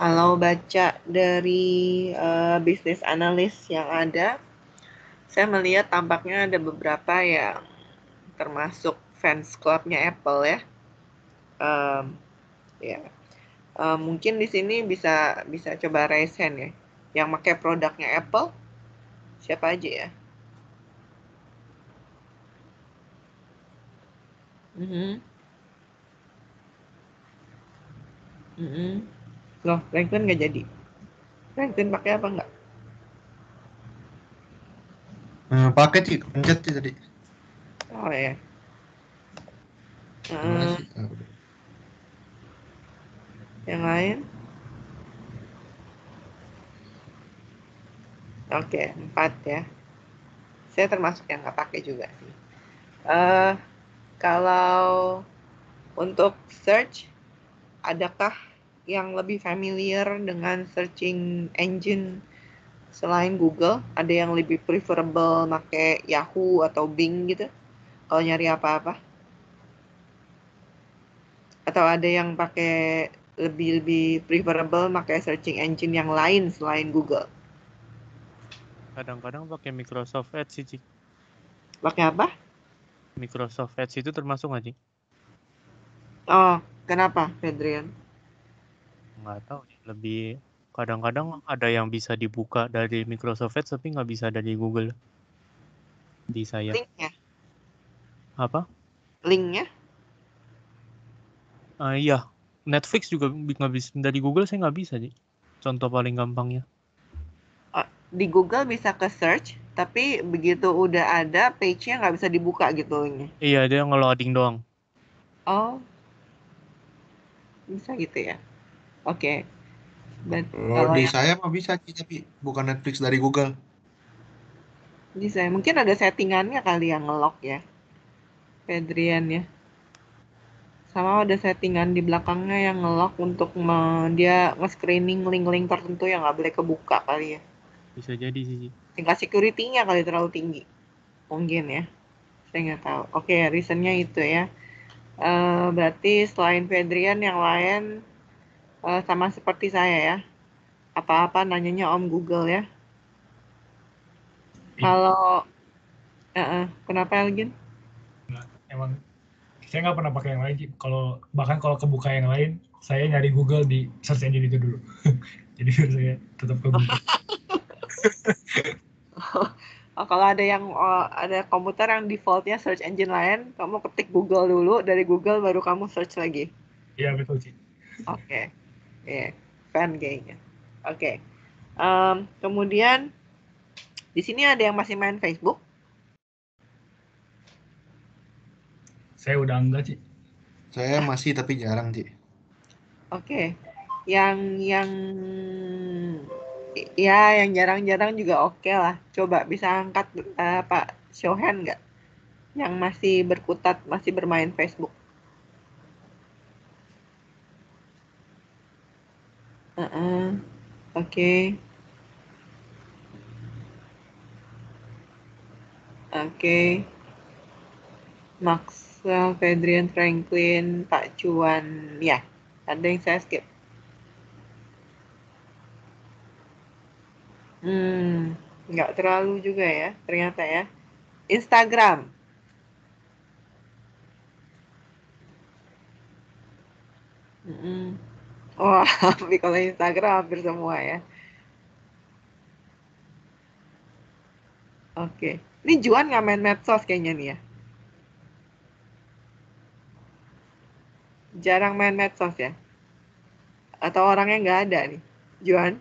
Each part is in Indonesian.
Kalau baca dari bisnis analis yang ada, saya melihat tampaknya ada beberapa yang termasuk fans clubnya Apple ya. Em, ya, mungkin di sini bisa bisa coba raise hand ya. Yang pakai produknya Apple siapa aja ya? Mhm, mhm. Loh, Franklin nggak jadi. Franklin pakai apa nggak? Pakai sih, pencet sih tadi. Oh ya. Terima Eh, kasih. yang lain? Oke, 4 ya. Saya termasuk yang nggak pakai juga sih. Eh, kalau untuk search, adakah yang lebih familiar dengan searching engine selain Google? Ada yang lebih preferable pakai Yahoo atau Bing gitu? Kalau nyari apa-apa? Atau ada yang pakai lebih preferable pakai searching engine yang lain selain Google? Kadang-kadang pakai Microsoft Edge sih, Cik. Pakai apa? Microsoft Edge itu termasuk nggak, Cik? Oh, kenapa, Fedrian? Nggak tahu, Cik. Lebih kadang-kadang ada yang bisa dibuka dari Microsoft Edge tapi nggak bisa dari Google di saya. Linknya? Apa? Linknya? Iya, Netflix juga nggak bisa dari Google, saya nggak bisa, Cik. Contoh paling gampangnya. Di Google bisa ke search, tapi begitu udah ada page-nya nggak bisa dibuka gitu linknya. Iya, dia nge-loading doang. Oh, bisa gitu ya. Oke. Oh, Kalau di yang saya mah bisa sih, tapi bukan Netflix dari Google. bisa, mungkin ada settingannya kali yang nge-lock ya, Fedrian ya. Sama ada settingan di belakangnya yang nge-lock untuk dia nge-screening link-link tertentu yang nggak boleh kebuka kali ya. Bisa jadi sih, Cik. Tingkat security-nya kali terlalu tinggi. Mungkin ya. Saya nggak tahu. Oke, reasonnya itu ya. Berarti selain Fedrian yang lain sama seperti saya ya. Apa-apa nanyanya Om Google ya. Kalau kenapa Elgin? Nggak, emang saya nggak pernah pakai yang lain sih. Kalau bahkan kalau kebuka yang lain, saya nyari Google di search engine itu dulu. Jadi biar saya tetap kebuka. Oh, kalau ada yang ada komputer yang defaultnya search engine lain, kamu ketik Google dulu, dari Google baru kamu search lagi. Iya betul sih. Oke, ya, fan kayaknya. Oke, kemudian di sini ada yang masih main Facebook. Saya udah enggak sih. Saya masih tapi jarang sih. Oke, yang ya yang jarang-jarang juga oke lah. Coba bisa angkat Pak show hand nggak? Yang masih berkutat, masih bermain Facebook. Oke, oke. Maxwell, Fedrian Franklin, Pak Cuan, ya. Ada yang saya skip. Nggak terlalu juga ya, ternyata ya. Instagram. Wah, tapi kalau Instagram hampir semua ya. Oke. Ini Juan nggak main medsos kayaknya nih ya. Jarang main medsos ya. Atau orangnya nggak ada nih. Juan.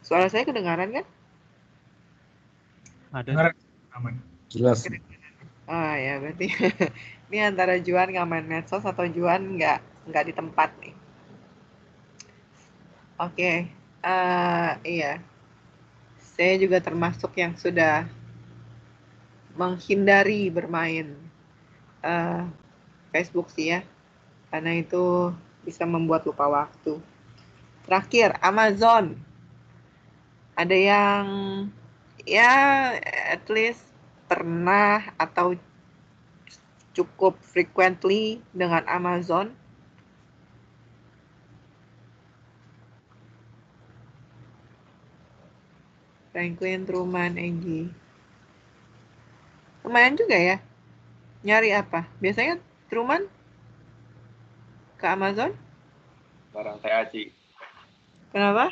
Suara saya kedengaran kan? Ada. Dengar aman. Jelas. Oh ya, berarti ini antara Juan nggak main medsos atau Juan nggak di tempat nih. Oke, iya. Saya juga termasuk yang sudah menghindari bermain eh, Facebook sih ya, karena itu bisa membuat lupa waktu. Terakhir, Amazon. Ada yang ya at least pernah atau cukup frequently dengan Amazon? Franklin, Truman, Egy. Lumayan juga ya. Nyari apa? Biasanya Truman ke Amazon? Barang TA, Ci. Kenapa?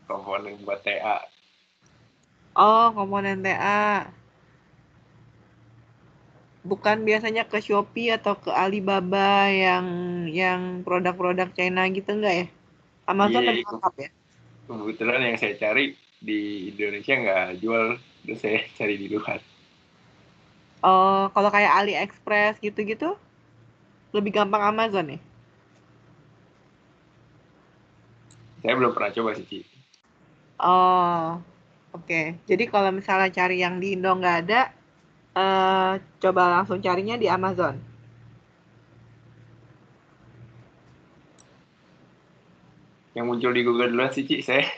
Komponen buat TA. Oh, komponen TA. Bukan biasanya ke Shopee atau ke Alibaba yang produk-produk China gitu enggak ya? Amazon Iya, lebih lengkap ya? kebetulan yang saya cari di Indonesia nggak jual, terus saya cari di luar. Oh, kalau kayak AliExpress gitu-gitu lebih gampang Amazon ya? Saya belum pernah coba sih, Ci. Oh, oke. Jadi kalau misalnya cari yang di Indo nggak ada, coba langsung carinya di Amazon. Yang muncul di Google duluan sih, Ci, saya.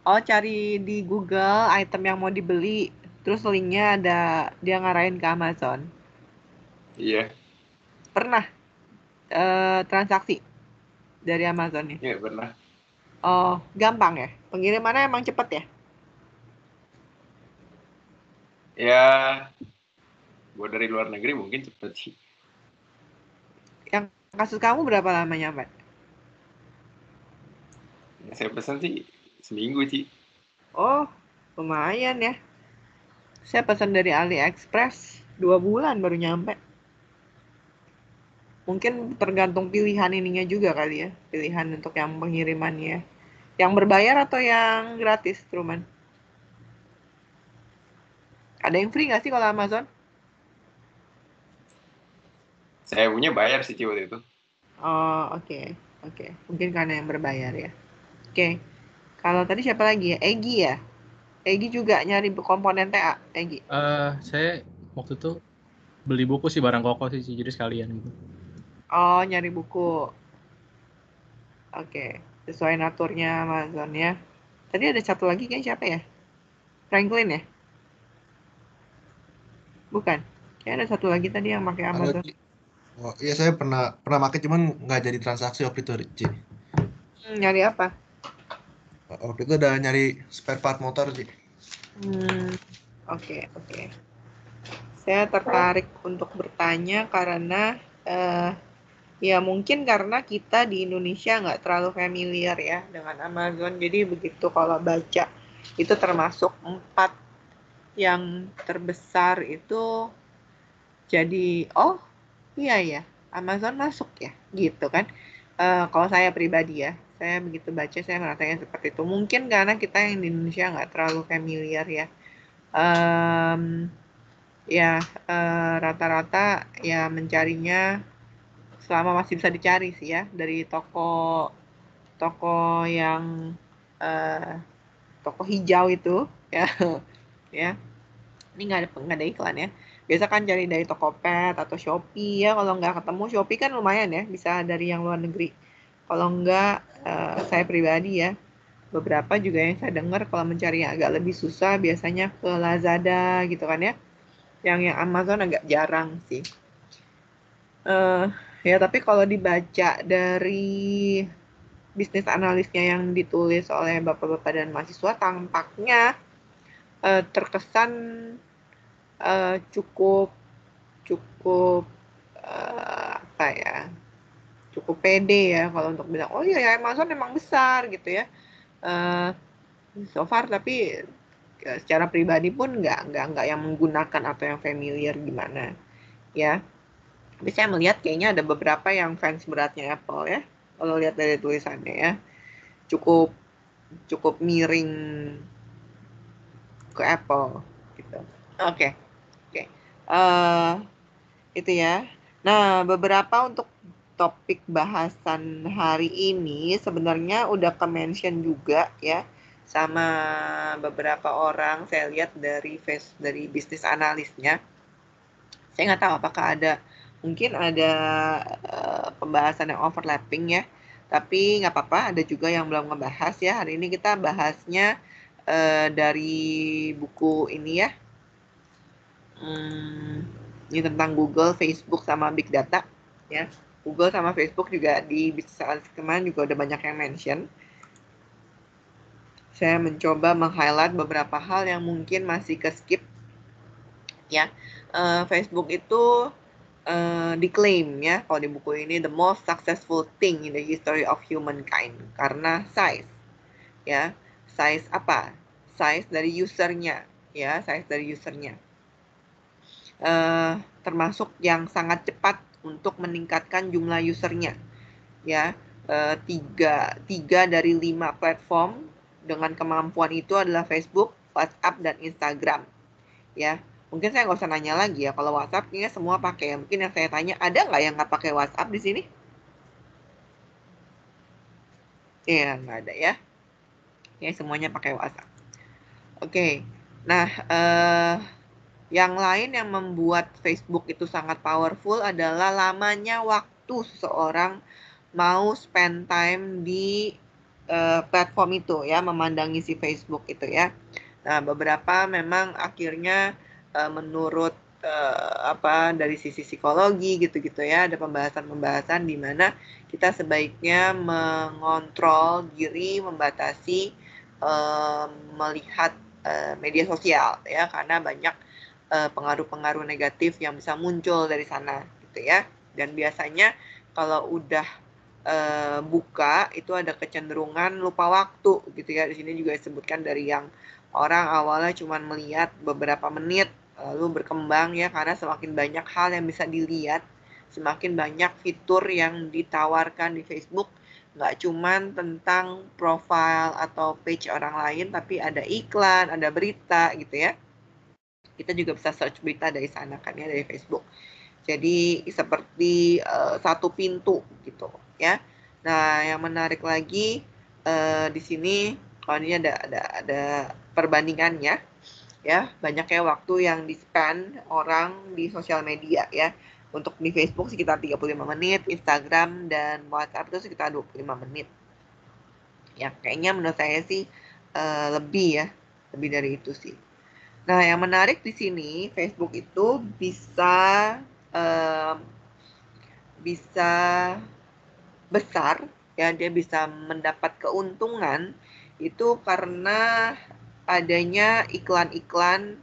Oh, cari di Google item yang mau dibeli, terus linknya ada, dia ngarahin ke Amazon. Iya, Pernah transaksi dari Amazon ya? iya pernah. Oh, gampang ya? Pengirimannya emang cepet ya? Ya, buat dari luar negeri mungkin cepet sih. Yang kasus kamu berapa lama nyampe? Yang saya pesan sih seminggu, Ci. Oh, lumayan ya. Saya pesan dari AliExpress 2 bulan baru nyampe. Mungkin tergantung pilihan ininya juga kali ya, pilihan untuk yang pengirimannya. Yang berbayar atau yang gratis, Truman? Ada yang free nggak sih kalau Amazon? Saya punya bayar sih, Ci, waktu itu. Oh, oke. Oke. Mungkin karena yang berbayar ya. Oke. Kalau tadi siapa lagi ya? Egy ya? Egy juga nyari komponen TA, Egy. Saya waktu itu beli buku sih, barang kokoh sih, jadi sekalian gitu. Oh, nyari buku. Oke. Sesuai naturnya Amazon ya. Tadi ada satu lagi kayak siapa ya? Franklin ya? Bukan. Kayak ada satu lagi tadi yang pakai Ada, Amazon. Ci. Oh, iya saya pernah pakai cuman nggak jadi transaksi waktu itu, Ci. Nyari apa? Waktu itu ada nyari spare part motor, Ci. Oke, oke. Saya tertarik untuk bertanya karena ya mungkin karena kita di Indonesia nggak terlalu familiar ya dengan Amazon. Jadi begitu kalau baca itu termasuk 4 yang terbesar itu, jadi oh iya ya Amazon masuk ya gitu kan. Kalau saya pribadi ya, saya begitu baca saya merasanya seperti itu. Mungkin karena kita yang di Indonesia nggak terlalu familiar ya. Ya rata-rata ya mencarinya selama masih bisa dicari sih ya dari toko yang toko hijau itu ya. Ya, ini nggak ada iklan ya. Biasa kan cari dari Tokopedia atau Shopee ya. Kalau nggak ketemu Shopee kan lumayan ya, bisa dari yang luar negeri. Kalau nggak, saya pribadi ya, beberapa juga yang saya dengar kalau mencari yang agak lebih susah biasanya ke Lazada gitu kan ya. Yang Amazon agak jarang sih. Ya tapi kalau dibaca dari bisnis analisnya yang ditulis oleh bapak-bapak dan mahasiswa, tampaknya terkesan cukup apa ya, cukup pede ya kalau untuk bilang oh iya ya Amazon emang besar gitu ya. So far tapi secara pribadi pun nggak yang menggunakan atau yang familiar gimana ya. Tapi saya melihat kayaknya ada beberapa yang fans beratnya Apple ya, kalau lihat dari tulisannya ya, cukup miring ke Apple gitu. Oke. Itu ya. Nah, beberapa untuk topik bahasan hari ini sebenarnya udah ke-mention juga ya sama beberapa orang. Saya lihat dari bisnis analisnya. Saya nggak tahu apakah mungkin ada pembahasan yang overlapping ya. Tapi nggak apa-apa, ada juga yang belum ngebahas ya. Hari ini kita bahasnya dari buku ini ya. ini tentang Google, Facebook, sama Big Data. Ya, Google sama Facebook juga di saat kemarin juga udah banyak yang mention. Saya mencoba meng-highlight beberapa hal yang mungkin masih ke-skip. Ya, Facebook itu diklaim ya kalau di buku ini the most successful thing in the history of humankind karena size. Ya, size apa? Size dari usernya. Ya, size dari usernya. Termasuk yang sangat cepat untuk meningkatkan jumlah usernya. Ya, 3 dari 5 platform dengan kemampuan itu adalah Facebook, WhatsApp, dan Instagram. Ya, mungkin saya nggak usah nanya lagi ya. Kalau WhatsApp kayaknya semua pakai. Mungkin yang saya tanya, ada nggak yang nggak pakai WhatsApp di sini? Iya, nggak ada ya. Ya, semuanya pakai WhatsApp. Oke, nah yang lain yang membuat Facebook itu sangat powerful adalah lamanya waktu seseorang mau spend time di platform itu ya, memandangi si Facebook itu ya. Nah, beberapa memang akhirnya menurut dari sisi psikologi gitu-gitu ya, ada pembahasan-pembahasan di mana kita sebaiknya mengontrol diri, membatasi melihat media sosial ya, karena banyak pengaruh-pengaruh negatif yang bisa muncul dari sana gitu ya. Dan biasanya kalau udah buka itu ada kecenderungan lupa waktu gitu ya. Di sini juga disebutkan dari yang orang awalnya cuma melihat beberapa menit lalu berkembang ya, karena semakin banyak hal yang bisa dilihat, semakin banyak fitur yang ditawarkan di Facebook. Nggak cuman tentang profile atau page orang lain, tapi ada iklan, ada berita gitu ya. Kita juga bisa search berita dari sana kan ya, dari Facebook. Jadi seperti satu pintu gitu ya. Nah, yang menarik lagi di sini kalau ini ada perbandingannya ya, banyaknya waktu yang di-spend orang di sosial media ya. Untuk di Facebook sekitar 35 menit, Instagram dan WhatsApp itu sekitar 25 menit. Ya, kayaknya menurut saya sih lebih dari itu sih. Nah, yang menarik di sini Facebook itu bisa besar ya, dia bisa mendapat keuntungan itu karena adanya iklan-iklan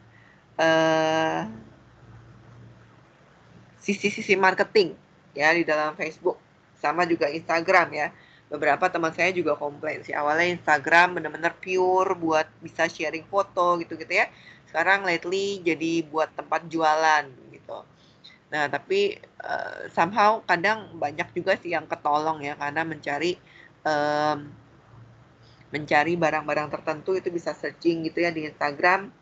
sisi-sisi marketing ya di dalam Facebook, sama juga Instagram ya. Beberapa teman saya juga komplain sih, awalnya Instagram benar-benar pure buat bisa sharing foto gitu-gitu ya. Sekarang lately jadi buat tempat jualan gitu. Nah, tapi somehow kadang banyak juga sih yang ketolong ya, karena mencari barang-barang tertentu itu bisa searching gitu ya di Instagram,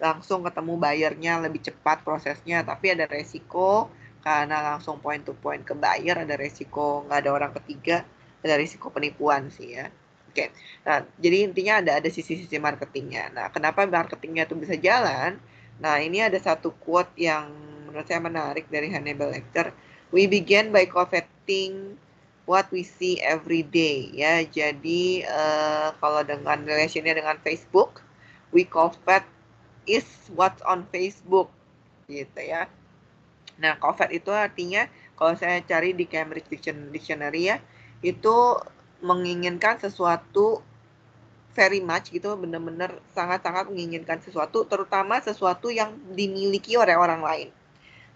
langsung ketemu buyernya lebih cepat prosesnya, tapi ada resiko karena langsung point to point ke buyer, ada resiko nggak ada orang ketiga, ada resiko penipuan sih ya. Oke, nah jadi intinya ada sisi-sisi marketingnya. Nah, kenapa marketingnya itu bisa jalan? Nah, ini ada satu quote yang menurut saya menarik dari Hannibal Lecter. We begin by coveting what we see every day ya. Jadi kalau dengan relationnya dengan Facebook, we covet is what's on Facebook gitu ya. Nah, covet itu artinya kalau saya cari di Cambridge Dictionary ya, itu menginginkan sesuatu very much gitu, benar-benar sangat-sangat menginginkan sesuatu, terutama sesuatu yang dimiliki oleh orang lain.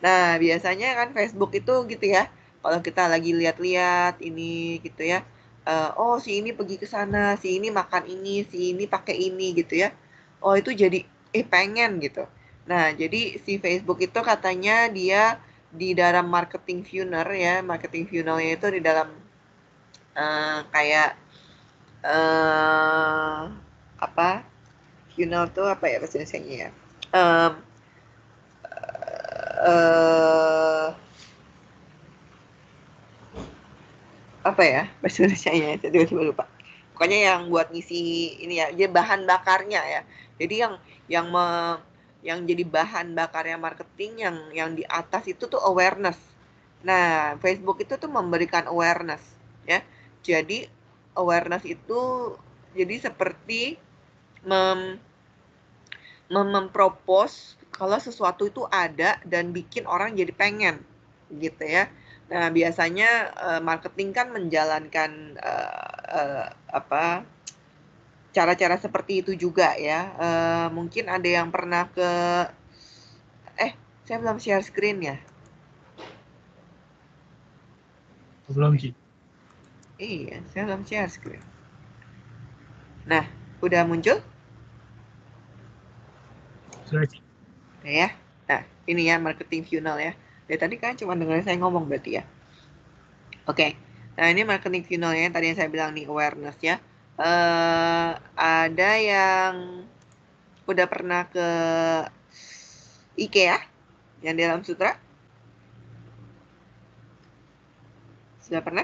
Nah, biasanya kan Facebook itu gitu ya, kalau kita lagi lihat-lihat ini gitu ya, oh si ini pergi ke sana, si ini makan ini, si ini pakai ini gitu ya. Oh itu jadi pengen gitu. Nah, jadi si Facebook itu katanya dia di dalam marketing funnel ya, marketing funnelnya itu di dalam kayak apa? Funnel tuh apa ya bahasa Indonesianya ya? Apa ya bahasa Indonesianya, saya tiba-tiba lupa. Pokoknya yang buat ngisi ini ya, dia bahan bakarnya ya. Jadi yang jadi bahan bakarnya marketing yang di atas itu tuh awareness. Nah, Facebook itu tuh memberikan awareness ya. Jadi awareness itu jadi seperti mempropose kalau sesuatu itu ada dan bikin orang jadi pengen gitu ya. Nah, biasanya marketing kan menjalankan cara-cara seperti itu juga ya. Mungkin ada yang pernah ke saya belum share screen ya. Belum, Ci. Iya, saya belum share screen. Nah, udah muncul? Sudah, Ci. Udah ya. Nah, ini ya marketing funnel ya. Dari tadi kan cuma dengerin saya ngomong berarti ya. Oke. Nah, ini marketing funnelnya tadi yang saya bilang nih, awareness ya. Ada yang udah pernah ke IKEA yang di dalam sutra? Sudah pernah?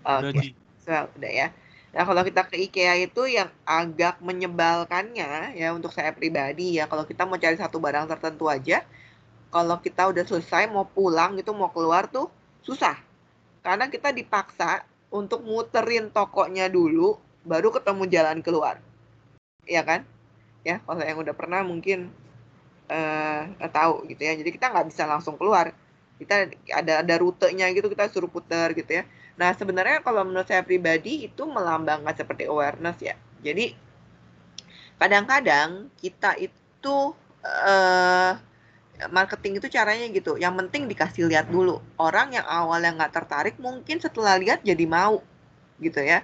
Udah, Oke. Ji. Udah ya. Nah, kalau kita ke IKEA itu yang agak menyebalkannya ya untuk saya pribadi ya, kalau kita mau cari satu barang tertentu aja, kalau kita udah selesai mau pulang gitu, mau keluar tuh susah. Karena kita dipaksa untuk muterin tokonya dulu, baru ketemu jalan keluar. Iya kan? Ya, kalau yang udah pernah mungkin tahu gitu ya. Jadi kita nggak bisa langsung keluar. Kita ada rutenya gitu, kita suruh putar gitu ya. Nah, sebenarnya kalau menurut saya pribadi itu melambangkan seperti awareness ya. Jadi kadang-kadang kita itu marketing itu caranya gitu. Yang penting dikasih lihat dulu. Orang yang awalnya nggak tertarik mungkin setelah lihat jadi mau gitu ya.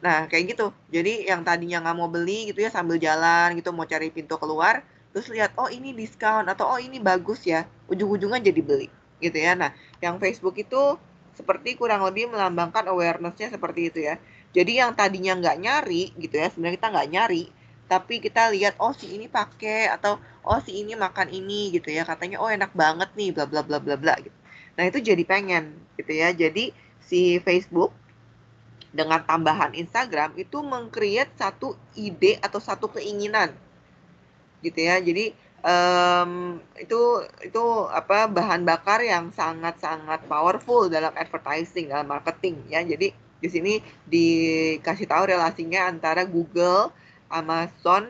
Nah, kayak gitu. Jadi yang tadinya nggak mau beli gitu ya sambil jalan gitu mau cari pintu keluar, terus lihat oh ini diskon atau oh ini bagus ya, ujung-ujungnya jadi beli gitu ya. Nah, yang Facebook itu seperti kurang lebih melambangkan awareness-nya seperti itu ya. Jadi yang tadinya nggak nyari gitu ya, sebenarnya kita nggak nyari, tapi kita lihat oh si ini pakai atau oh si ini makan ini gitu ya, katanya oh enak banget nih bla bla bla bla bla gitu. Nah, itu jadi pengen gitu ya. Jadi si Facebook dengan tambahan Instagram itu meng-create satu ide atau satu keinginan gitu ya. Jadi itu apa bahan bakar yang sangat-sangat powerful dalam advertising, dalam marketing ya. Jadi di sini dikasih tahu relasinya antara Google, Amazon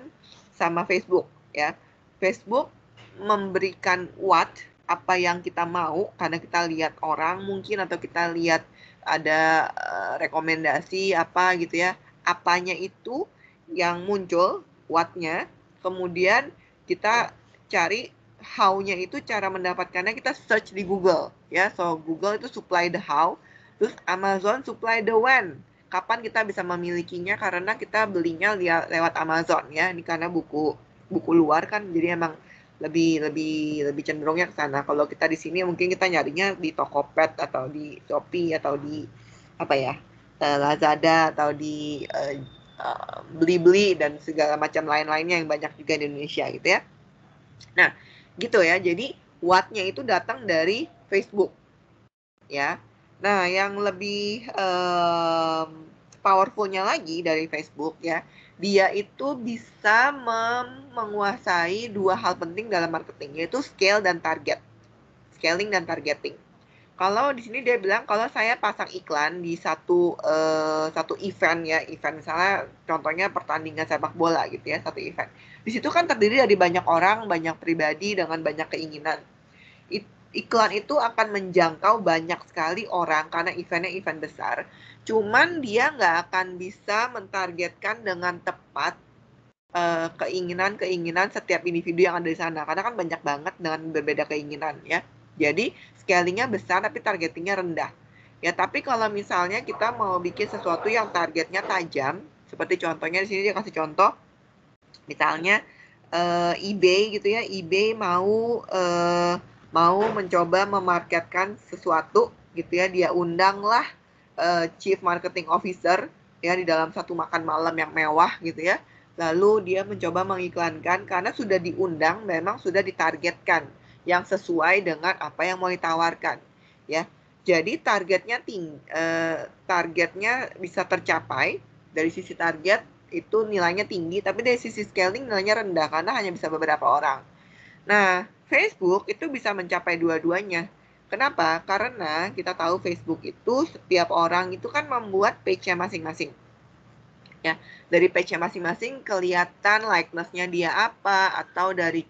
sama Facebook ya. Facebook memberikan what apa yang kita mau karena kita lihat orang mungkin atau kita lihat ada rekomendasi apa gitu ya. Apanya itu yang muncul what-nya, kemudian kita cari how-nya itu cara mendapatkannya kita search di Google ya. So Google itu supply the how, terus Amazon supply the when. Kapan kita bisa memilikinya karena kita belinya lewat Amazon ya. Ini karena buku luar kan jadi emang lebih cenderungnya ke sana. Kalau kita di sini mungkin kita nyarinya di Tokopedia atau di Shopee atau di apa ya? Lazada atau di Blibli dan segala macam lain-lainnya yang banyak juga di Indonesia gitu ya. Nah, gitu ya. Jadi what-nya itu datang dari Facebook ya. Nah, yang lebih powerful-nya lagi dari Facebook ya, dia itu bisa menguasai dua hal penting dalam marketing, yaitu scale dan target. Scaling dan targeting. Kalau di sini dia bilang kalau saya pasang iklan di satu event ya, event misalnya contohnya pertandingan sepak bola gitu ya, satu event. Di situ kan terdiri dari banyak orang, banyak pribadi dengan banyak keinginan. Iklan itu akan menjangkau banyak sekali orang karena eventnya event besar. Cuman dia nggak akan bisa mentargetkan dengan tepat keinginan setiap individu yang ada di sana. Karena kan banyak banget dengan berbeda keinginan ya. Jadi scalingnya besar tapi targetingnya rendah. Ya tapi kalau misalnya kita mau bikin sesuatu yang targetnya tajam, seperti contohnya di sini dia kasih contoh, misalnya eBay gitu ya, eBay mau mencoba memarketkan sesuatu gitu ya, dia undanglah Chief Marketing Officer ya di dalam satu makan malam yang mewah gitu ya. Lalu dia mencoba mengiklankan karena sudah diundang, memang sudah ditargetkan yang sesuai dengan apa yang mau ditawarkan ya. Jadi targetnya targetnya bisa tercapai dari sisi target itu nilainya tinggi, tapi dari sisi scaling nilainya rendah karena hanya bisa beberapa orang. Nah, Facebook itu bisa mencapai dua-duanya. Kenapa? Karena kita tahu Facebook itu setiap orang itu kan membuat page-nya masing-masing. Ya, dari page-nya masing-masing kelihatan likeness-nya dia apa, atau dari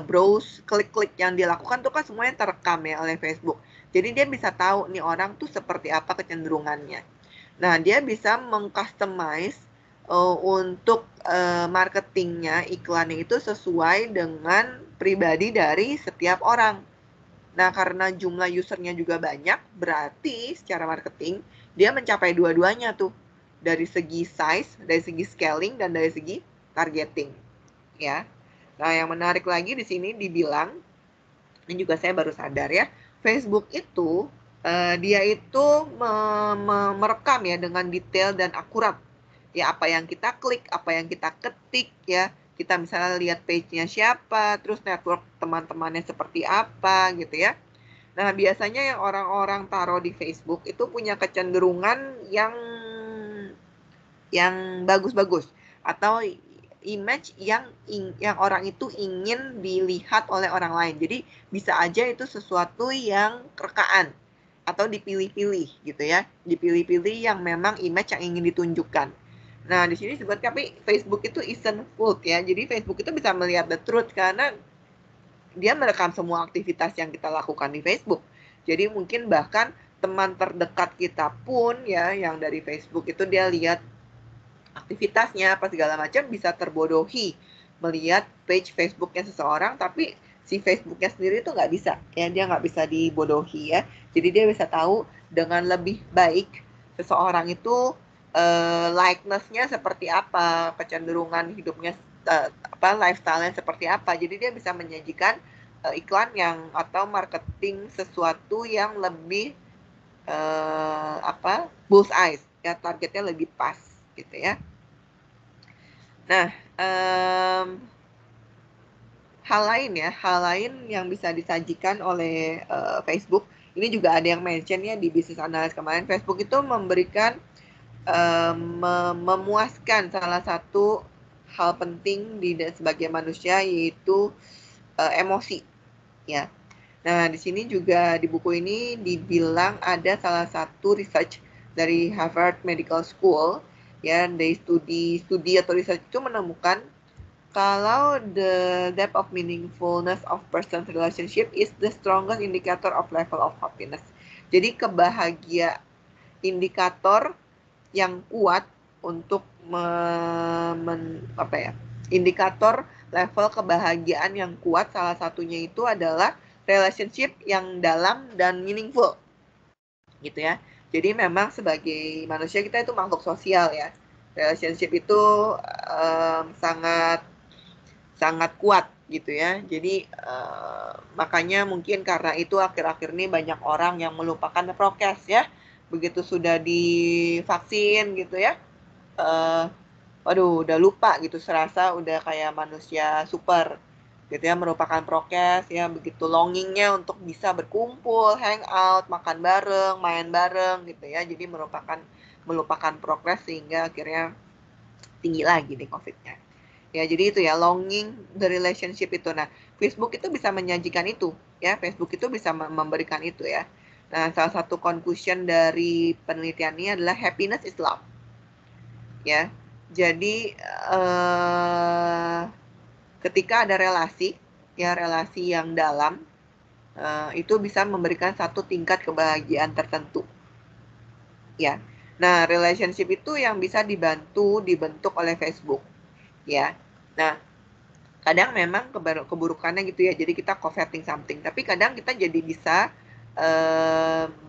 browse klik-klik yang dilakukan tuh kan semuanya terekam ya oleh Facebook. Jadi dia bisa tahu nih orang tuh seperti apa kecenderungannya. Nah, dia bisa meng-customize untuk marketingnya, iklannya itu sesuai dengan pribadi dari setiap orang. Nah, karena jumlah usernya juga banyak, berarti secara marketing dia mencapai dua-duanya tuh. Dari segi size, dari segi scaling, dan dari segi targeting. Ya. Nah, yang menarik lagi di sini dibilang, ini juga saya baru sadar ya, Facebook itu dia itu merekam ya dengan detail dan akurat. Ya, apa yang kita klik, apa yang kita ketik ya. Kita misalnya lihat page-nya siapa, terus network teman-temannya seperti apa gitu ya. Nah, biasanya yang orang-orang taruh di Facebook itu punya kecenderungan yang bagus-bagus, atau image yang orang itu ingin dilihat oleh orang lain. Jadi bisa aja itu sesuatu yang rekaan atau dipilih-pilih gitu ya. Dipilih-pilih yang memang image yang ingin ditunjukkan. Nah, di sini disebut tapi Facebook itu isn't fooled ya. Jadi Facebook itu bisa melihat the truth karena dia merekam semua aktivitas yang kita lakukan di Facebook. Jadi mungkin bahkan teman terdekat kita pun ya yang dari Facebook itu dia lihat aktivitasnya apa segala macam bisa terbodohi melihat page Facebooknya seseorang, tapi si Facebooknya sendiri itu nggak bisa ya, dia nggak bisa dibodohi ya. Jadi dia bisa tahu dengan lebih baik seseorang itu likeness-nya seperti apa, kecenderungan hidupnya lifestyle-nya seperti apa. Jadi dia bisa menyajikan iklan yang atau marketing sesuatu yang lebih bullseye ya, targetnya lebih pas gitu ya. Nah, hal lain yang bisa disajikan oleh Facebook, ini juga ada yang mention ya di Business Analyst kemarin, Facebook itu memberikan memuaskan salah satu hal penting sebagai manusia, yaitu emosi ya. Nah, di sini juga di buku ini dibilang ada salah satu research dari Harvard Medical School ya, dari studi atau research itu menemukan kalau the depth of meaningfulness of person's relationship is the strongest indicator of level of happiness. Jadi indikator yang kuat untuk indikator level kebahagiaan yang kuat, salah satunya itu adalah relationship yang dalam dan meaningful gitu ya. Jadi memang sebagai manusia kita itu makhluk sosial ya. Relationship itu sangat kuat gitu ya. Jadi makanya mungkin karena itu akhir-akhir ini banyak orang yang melupakan prokes ya. Begitu sudah divaksin gitu ya, waduh udah lupa gitu, serasa udah kayak manusia super gitu ya, merupakan prokes ya. Begitu longingnya untuk bisa berkumpul, hangout, makan bareng, main bareng gitu ya. Jadi melupakan prokes sehingga akhirnya tinggi lagi nih COVID-nya. Ya, jadi itu ya, longing the relationship itu. Nah, Facebook itu bisa menyajikan itu ya. Facebook itu bisa memberikan itu ya. Nah, salah satu conclusion dari penelitian ini adalah happiness is love. Ya. Jadi ketika ada relasi yang dalam, itu bisa memberikan satu tingkat kebahagiaan tertentu. Ya. Nah, relationship itu yang bisa dibentuk oleh Facebook. Ya. Nah, kadang memang keburukannya gitu ya, jadi kita coveting something, tapi kadang kita jadi bisa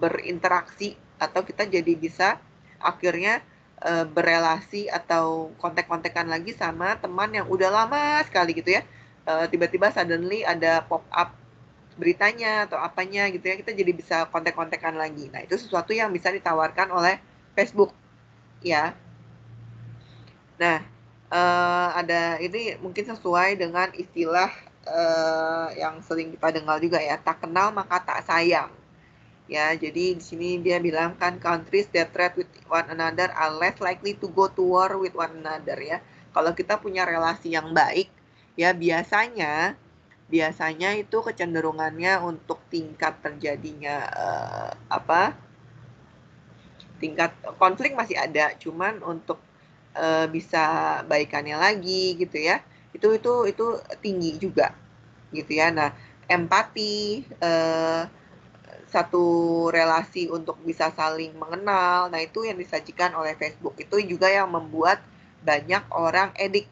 berinteraksi, atau kita jadi bisa akhirnya berelasi atau kontek-kontekan lagi sama teman yang udah lama sekali gitu ya. Tiba-tiba suddenly ada pop up beritanya atau apanya gitu ya, kita jadi bisa kontek-kontekan lagi. Nah, itu sesuatu yang bisa ditawarkan oleh Facebook ya. Nah, ada ini mungkin sesuai dengan istilah yang sering kita dengar juga ya, tak kenal maka tak sayang. Ya, jadi di sini dia bilang kan, countries that trade with one another are less likely to go to war with one another ya. Kalau kita punya relasi yang baik ya, biasanya itu kecenderungannya untuk tingkat terjadinya tingkat konflik masih ada, cuman untuk bisa baikannya lagi gitu ya, itu tinggi juga gitu ya. Nah, empati, satu relasi untuk bisa saling mengenal, nah itu yang disajikan oleh Facebook. Itu juga yang membuat banyak orang edik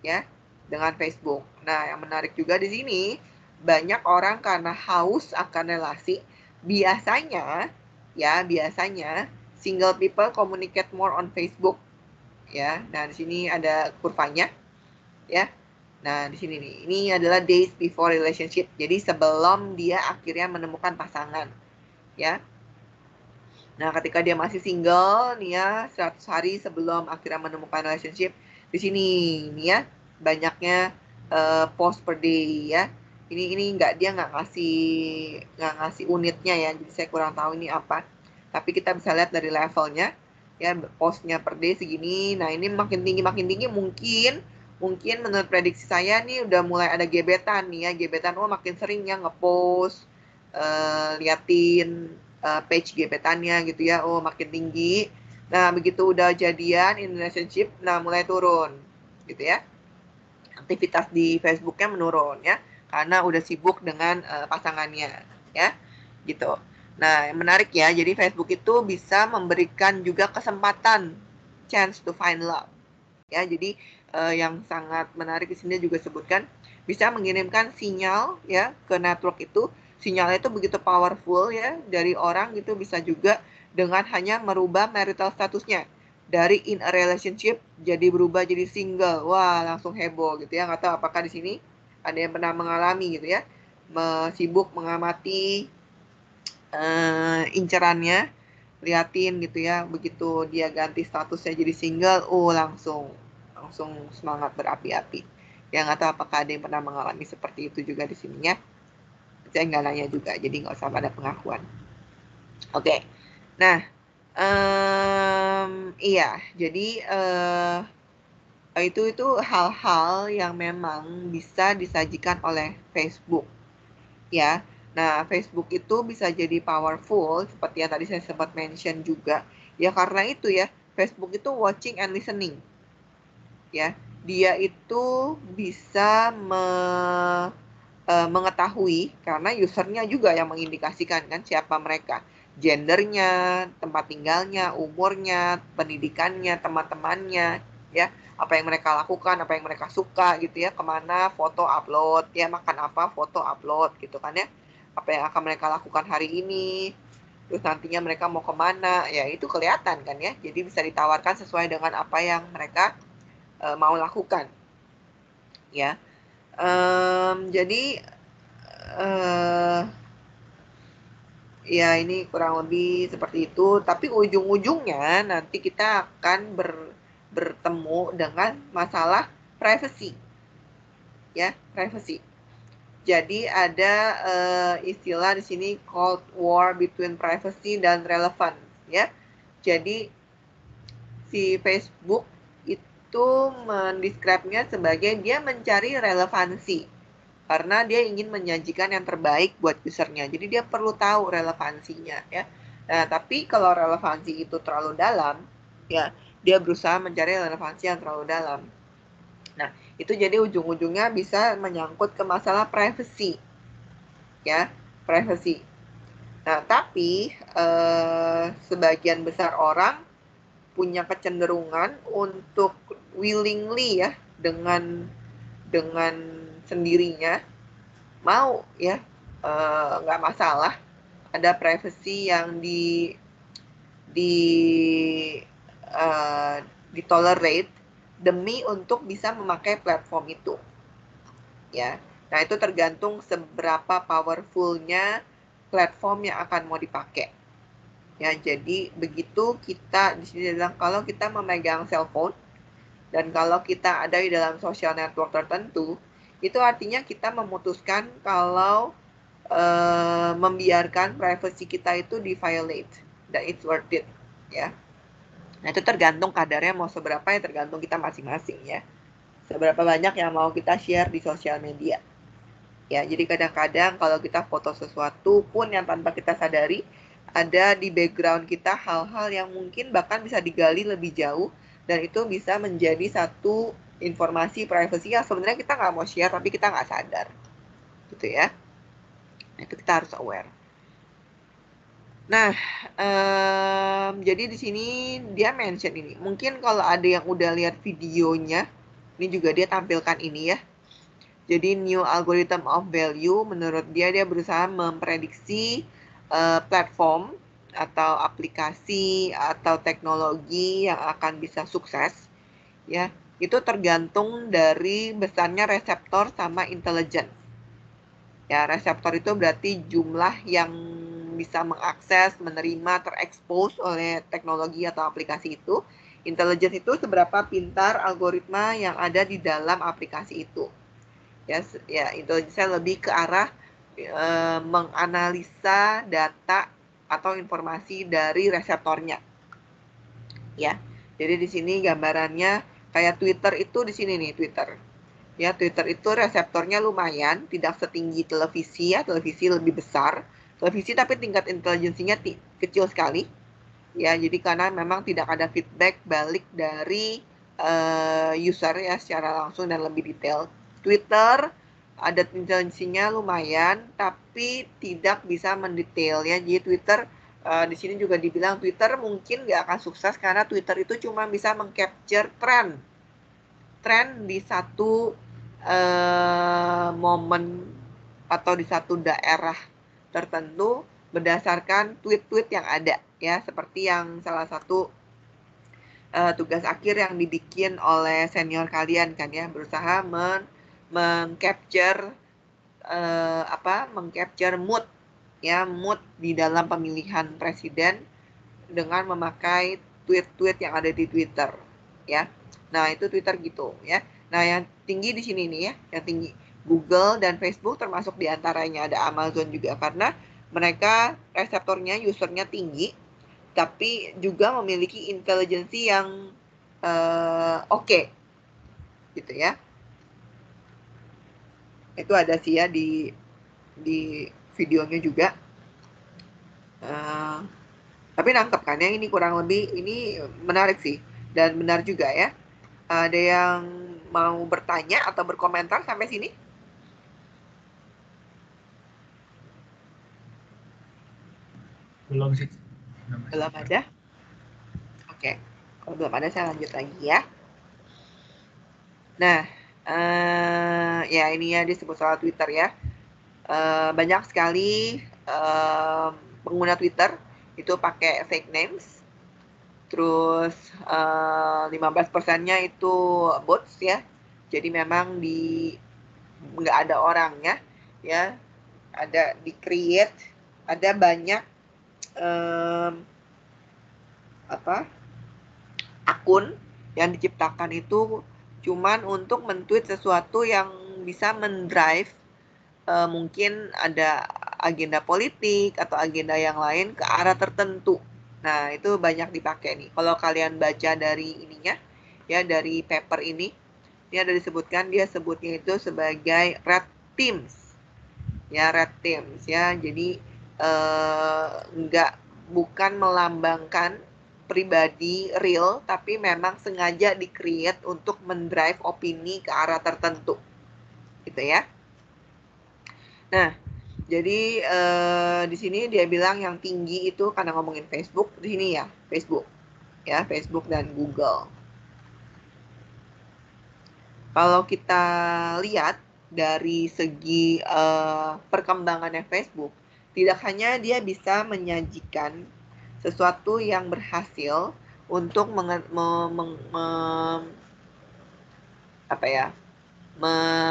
ya dengan Facebook. Nah, yang menarik juga di sini, banyak orang karena haus akan relasi, biasanya single people communicate more on Facebook ya. Nah, di sini ada kurvanya ya. Nah, di sini nih, ini adalah days before relationship. Jadi sebelum dia akhirnya menemukan pasangan, ya. Nah, ketika dia masih single nih ya, 100 hari sebelum akhirnya menemukan relationship, di sini nih ya, banyaknya post per day ya. Ini dia nggak ngasih unitnya ya, jadi saya kurang tahu ini apa. Tapi kita bisa lihat dari levelnya ya, postnya per day segini. Nah, ini makin tinggi mungkin menurut prediksi saya nih udah mulai ada gebetan nih ya, gebetan makin sering ya ngepost, liatin page gebetannya gitu ya, makin tinggi. Nah, begitu udah jadian in relationship, nah mulai turun gitu ya, aktivitas di Facebooknya menurun ya, karena udah sibuk dengan pasangannya ya gitu. Nah, yang menarik ya, jadi Facebook itu bisa memberikan juga kesempatan chance to find love ya. Jadi yang sangat menarik di sini juga sebutkan bisa mengirimkan sinyal ya ke network itu. Sinyalnya itu begitu powerful ya, dari orang gitu bisa juga dengan hanya merubah marital statusnya dari in a relationship jadi berubah jadi single. Wah, langsung heboh gitu ya. Nggak tahu apakah di sini ada yang pernah mengalami gitu ya, sibuk mengamati incerannya, liatin gitu ya, begitu dia ganti statusnya jadi single, langsung semangat berapi-api. Ya nggak tahu apakah ada yang pernah mengalami seperti itu juga di sininya. Saya nggak nanya juga, jadi nggak usah pada pengakuan. Oke, nah iya, jadi itu hal-hal yang memang bisa disajikan oleh Facebook ya. Nah, Facebook itu bisa jadi powerful seperti yang tadi saya sempat mention juga. Ya karena itu ya, Facebook itu watching and listening. Ya, dia itu bisa mengetahui karena usernya juga yang mengindikasikan kan siapa mereka, gendernya, tempat tinggalnya, umurnya, pendidikannya, teman-temannya, ya, apa yang mereka lakukan, apa yang mereka suka gitu ya, kemana foto upload, ya makan apa foto upload gitu kan ya, apa yang akan mereka lakukan hari ini, terus nantinya mereka mau kemana, ya itu kelihatan kan ya, jadi bisa ditawarkan sesuai dengan apa yang mereka mau lakukan ya. Jadi ya ini kurang lebih seperti itu, tapi ujung-ujungnya nanti kita akan bertemu dengan masalah privacy ya, privacy. Jadi ada istilah di sini cold war between privacy dan relevance ya. Jadi si Facebook itu mendeskripsinya sebagai dia mencari relevansi karena dia ingin menyajikan yang terbaik buat usernya. Jadi dia perlu tahu relevansinya ya. Nah, tapi kalau relevansi itu terlalu dalam, ya dia berusaha mencari relevansi yang terlalu dalam. Nah, itu jadi ujung-ujungnya bisa menyangkut ke masalah privacy. Ya, privacy. Nah, tapi sebagian besar orang punya kecenderungan untuk willingly ya, dengan sendirinya mau ya, nggak masalah ada privacy yang ditolerate demi untuk bisa memakai platform itu ya. Nah, itu tergantung seberapa powerfulnya platform yang akan mau dipakai ya. Jadi begitu kita di sini bilang kalau kita memegang cellphone dan kalau kita ada di dalam social network tertentu, itu artinya kita memutuskan kalau membiarkan privacy kita itu di-violate, dan it's worth it, ya. Nah, itu tergantung kadarnya mau seberapa ya, tergantung kita masing-masing ya. Seberapa banyak yang mau kita share di sosial media. Ya, jadi kadang-kadang kalau kita foto sesuatu pun yang tanpa kita sadari, ada di background kita hal-hal yang mungkin bahkan bisa digali lebih jauh, dan itu bisa menjadi satu informasi privacy yang sebenarnya kita nggak mau share tapi kita nggak sadar, gitu ya. Itu kita harus aware. Nah, jadi di sini dia mention ini. Mungkin kalau ada yang udah lihat videonya, ini juga dia tampilkan ini ya. Jadi new algorithm of value, menurut dia berusaha memprediksi platform atau aplikasi atau teknologi yang akan bisa sukses, ya. Itu tergantung dari besarnya reseptor sama intelligence. Ya, reseptor itu berarti jumlah yang bisa mengakses, menerima, terekspos oleh teknologi atau aplikasi itu. Intelligence itu seberapa pintar algoritma yang ada di dalam aplikasi itu. Ya, intelligence lebih ke arah menganalisa data atau informasi dari reseptornya. Ya, jadi di sini gambarannya kayak Twitter itu di sini nih, Twitter. Ya, Twitter itu reseptornya lumayan, tidak setinggi televisi ya, televisi lebih besar. Televisi tapi tingkat intelijensinya kecil sekali. Ya, jadi karena memang tidak ada feedback balik dari user ya secara langsung dan lebih detail. Twitter ada intelijensinya lumayan, tapi tidak bisa mendetail ya. Jadi Twitter di sini juga dibilang Twitter mungkin nggak akan sukses karena Twitter itu cuma bisa mengcapture tren di satu momen atau di satu daerah tertentu berdasarkan tweet-tweet yang ada ya, seperti yang salah satu tugas akhir yang dibikin oleh senior kalian kan ya, berusaha mengcapture mengcapture mood ya, mood di dalam pemilihan presiden dengan memakai tweet-tweet yang ada di Twitter ya. Nah, itu Twitter gitu ya. Nah, yang tinggi di sini nih ya, yang tinggi Google dan Facebook termasuk diantaranya, ada Amazon juga, karena mereka reseptornya, usernya tinggi, tapi juga memiliki intelijensi yang oke, gitu ya. Itu ada sih ya di videonya juga. Tapi nangkep kan ya, ini kurang lebih, ini menarik sih, dan benar juga ya. Ada yang mau bertanya atau berkomentar sampai sini? Belum sih. Belum ada? Oke, kalau belum ada saya lanjut lagi ya. Nah, ya ini ya disebut soal Twitter ya. Banyak sekali pengguna Twitter itu pakai fake names. Terus 15%-nya itu bots ya. Jadi memang nggak ada orangnya ya. Ada di-create, ada banyak akun yang diciptakan itu cuman untuk men-tweet sesuatu yang bisa mendrive mungkin ada agenda politik atau agenda yang lain ke arah tertentu. Nah, itu banyak dipakai nih. Kalau kalian baca dari ininya, ya dari paper ini ada disebutkan, dia sebutnya itu sebagai red teams. Ya, red teams ya. Jadi bukan melambangkan pribadi real, tapi memang sengaja di-create untuk mendrive opini ke arah tertentu. Gitu ya. Nah, jadi di sini dia bilang yang tinggi itu karena ngomongin Facebook, di sini ya, Facebook. Ya, Facebook dan Google. Kalau kita lihat dari segi perkembangannya Facebook, tidak hanya dia bisa menyajikan sesuatu yang berhasil untuk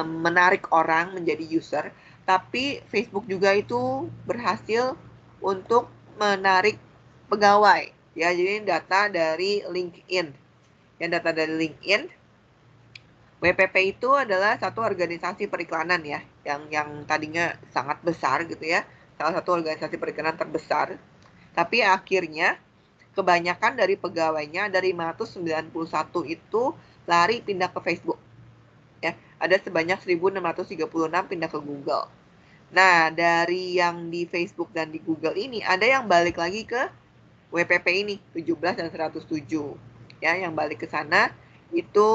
menarik orang menjadi user, tapi Facebook juga itu berhasil untuk menarik pegawai. Ya, jadi data dari LinkedIn. Yang data dari LinkedIn, WPP itu adalah satu organisasi periklanan ya, yang tadinya sangat besar gitu ya, salah satu organisasi periklanan terbesar. Tapi akhirnya kebanyakan dari pegawainya dari 591 itu lari pindah ke Facebook. Ya, ada sebanyak 1.636 pindah ke Google. Nah, dari yang di Facebook dan di Google ini, ada yang balik lagi ke WPP ini, 17 dan 107. Ya, yang balik ke sana itu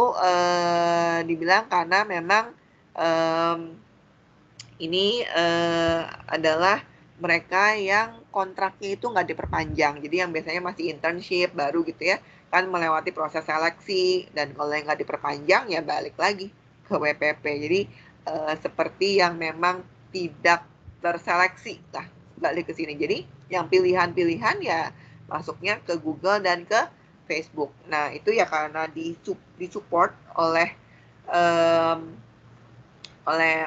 dibilang karena memang ini adalah mereka yang kontraknya itu nggak diperpanjang. Jadi yang biasanya masih internship baru gitu ya, kan melewati proses seleksi, dan kalau yang nggak diperpanjang ya balik lagi ke WPP. Jadi seperti yang memang tidak terseleksi lah, balik ke sini. Jadi yang pilihan-pilihan ya masuknya ke Google dan ke Facebook. Nah itu ya karena disupport oleh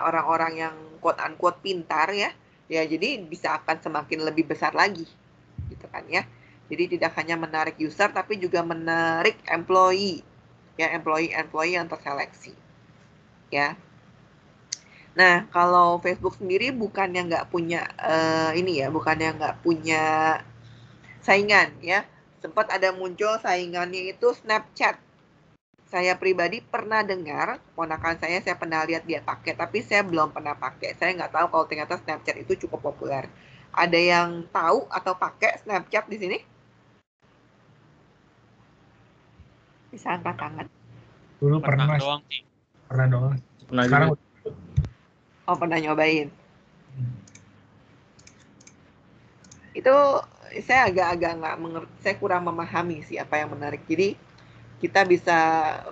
orang-orang yang quote unquote pintar ya, jadi bisa akan semakin lebih besar lagi gitu kan ya. Jadi tidak hanya menarik user tapi juga menarik employee ya, employee yang terseleksi ya. Nah kalau Facebook sendiri bukannya nggak punya bukannya nggak punya saingan ya. Sempat ada muncul saingannya itu Snapchat. Saya pribadi pernah dengar, ponakan saya pernah lihat dia pakai, tapi saya belum pernah pakai. Saya nggak tahu kalau ternyata Snapchat itu cukup populer. Ada yang tahu atau pakai Snapchat di sini? Bisa angkat tangan. Dulu Pernah pernah doang sih. pernah doang. Pernah Sekarang juga. Oh, pernah nyobain. Itu saya agak-agak nggak mengerti, saya kurang memahami sih apa yang menarik. Jadi kita bisa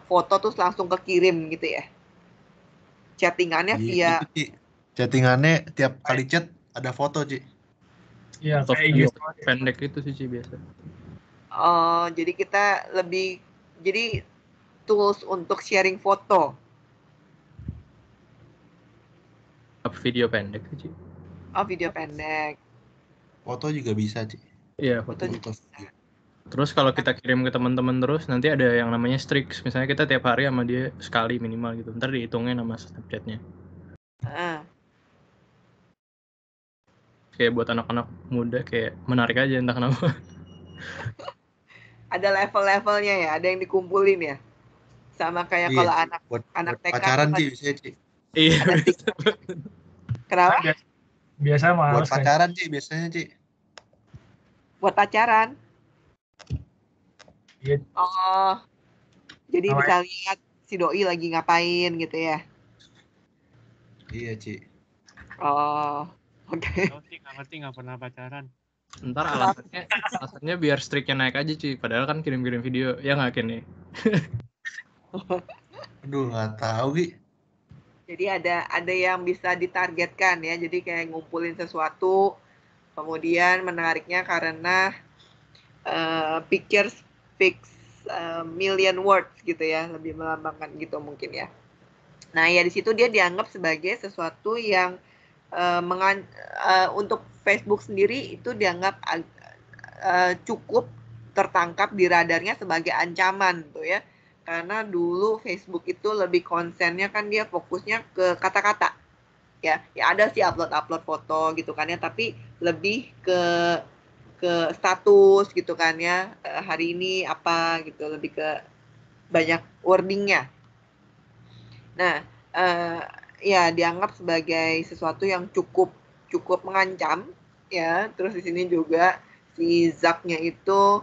foto terus langsung kekirim gitu ya. Chattingannya via Itu, Ci. Chattingannya tiap kali chat ada foto, Ci. iya Atau kayak video gitu. pendek itu sih Ci, biasa. jadi kita lebih, jadi tools untuk sharing foto. Video pendek sih Ci. Oh, video pendek. Foto juga bisa, Ci. Iya, Foto foto. juga. Terus kalau kita kirim ke teman-teman terus, nanti ada yang namanya streaks. Misalnya kita tiap hari sama dia sekali minimal gitu. Ntar dihitungin sama Snapchat-nya. Ah, Kayak buat anak-anak muda kayak menarik aja entah kenapa. ada level-levelnya ya, ada yang dikumpulin ya. Sama kayak Iya, kalau Ci. anak Buat TK pacaran, tuh Ci, kan. biasanya, Ci. Iya. Ada Kenapa? Biasa Buat males kan. pacaran, Ci, biasanya, Ci. Buat pacaran. Iya, Oh, jadi Namanya- bisa lihat si doi lagi ngapain gitu ya. Iya, Ci. Oh, oke. Tahu sih nggak ngerti, nggak pernah pacaran. Ntar alasannya biar streaknya naik aja Ci. Padahal kan kirim-kirim video. Ya nggak Ken nih? Aduh, nggak tahu, Ki. Jadi ada yang bisa ditargetkan ya. Jadi kayak ngumpulin sesuatu, kemudian menariknya karena picture speaks million words gitu ya, lebih melambangkan gitu mungkin ya. Nah ya di situ dia dianggap sebagai sesuatu yang untuk Facebook sendiri itu dianggap cukup tertangkap di radarnya sebagai ancaman tuh ya. Karena dulu Facebook itu lebih konsennya kan dia fokusnya ke kata-kata. Ya ada sih upload foto gitu kan ya, tapi lebih ke status gitu kan ya, hari ini apa gitu, lebih ke banyak wordingnya. Nah ya dianggap sebagai sesuatu yang cukup mengancam ya. Terus di sini juga si Zuck-nya itu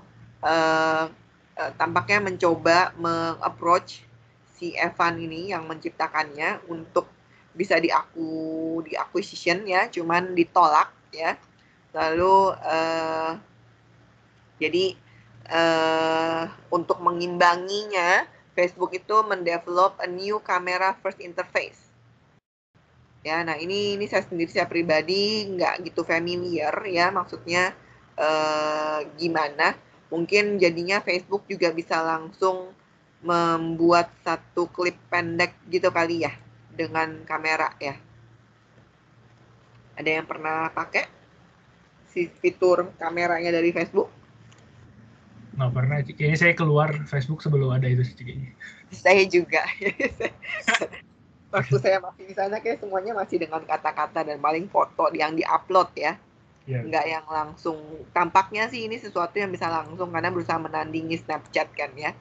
tampaknya mencoba meng-approach si Evan ini yang menciptakannya untuk bisa di-acquisition ya, cuman ditolak ya. Lalu jadi untuk mengimbanginya, Facebook itu mendevelop a new camera first interface. Ya, nah ini saya pribadi nggak gitu familiar ya, maksudnya gimana. Mungkin jadinya Facebook juga bisa langsung membuat satu klip pendek gitu kali ya dengan kamera ya. Ada yang pernah pakai si fitur kameranya dari Facebook? nggak pernah. Kayaknya saya keluar Facebook sebelum ada itu sih kayaknya. Saya juga. Waktu saya masih di sana kayak semuanya masih dengan kata-kata dan paling foto yang diupload ya. Iya. Nggak yang langsung. Tampaknya sih ini sesuatu yang bisa langsung karena berusaha menandingi Snapchat kan ya.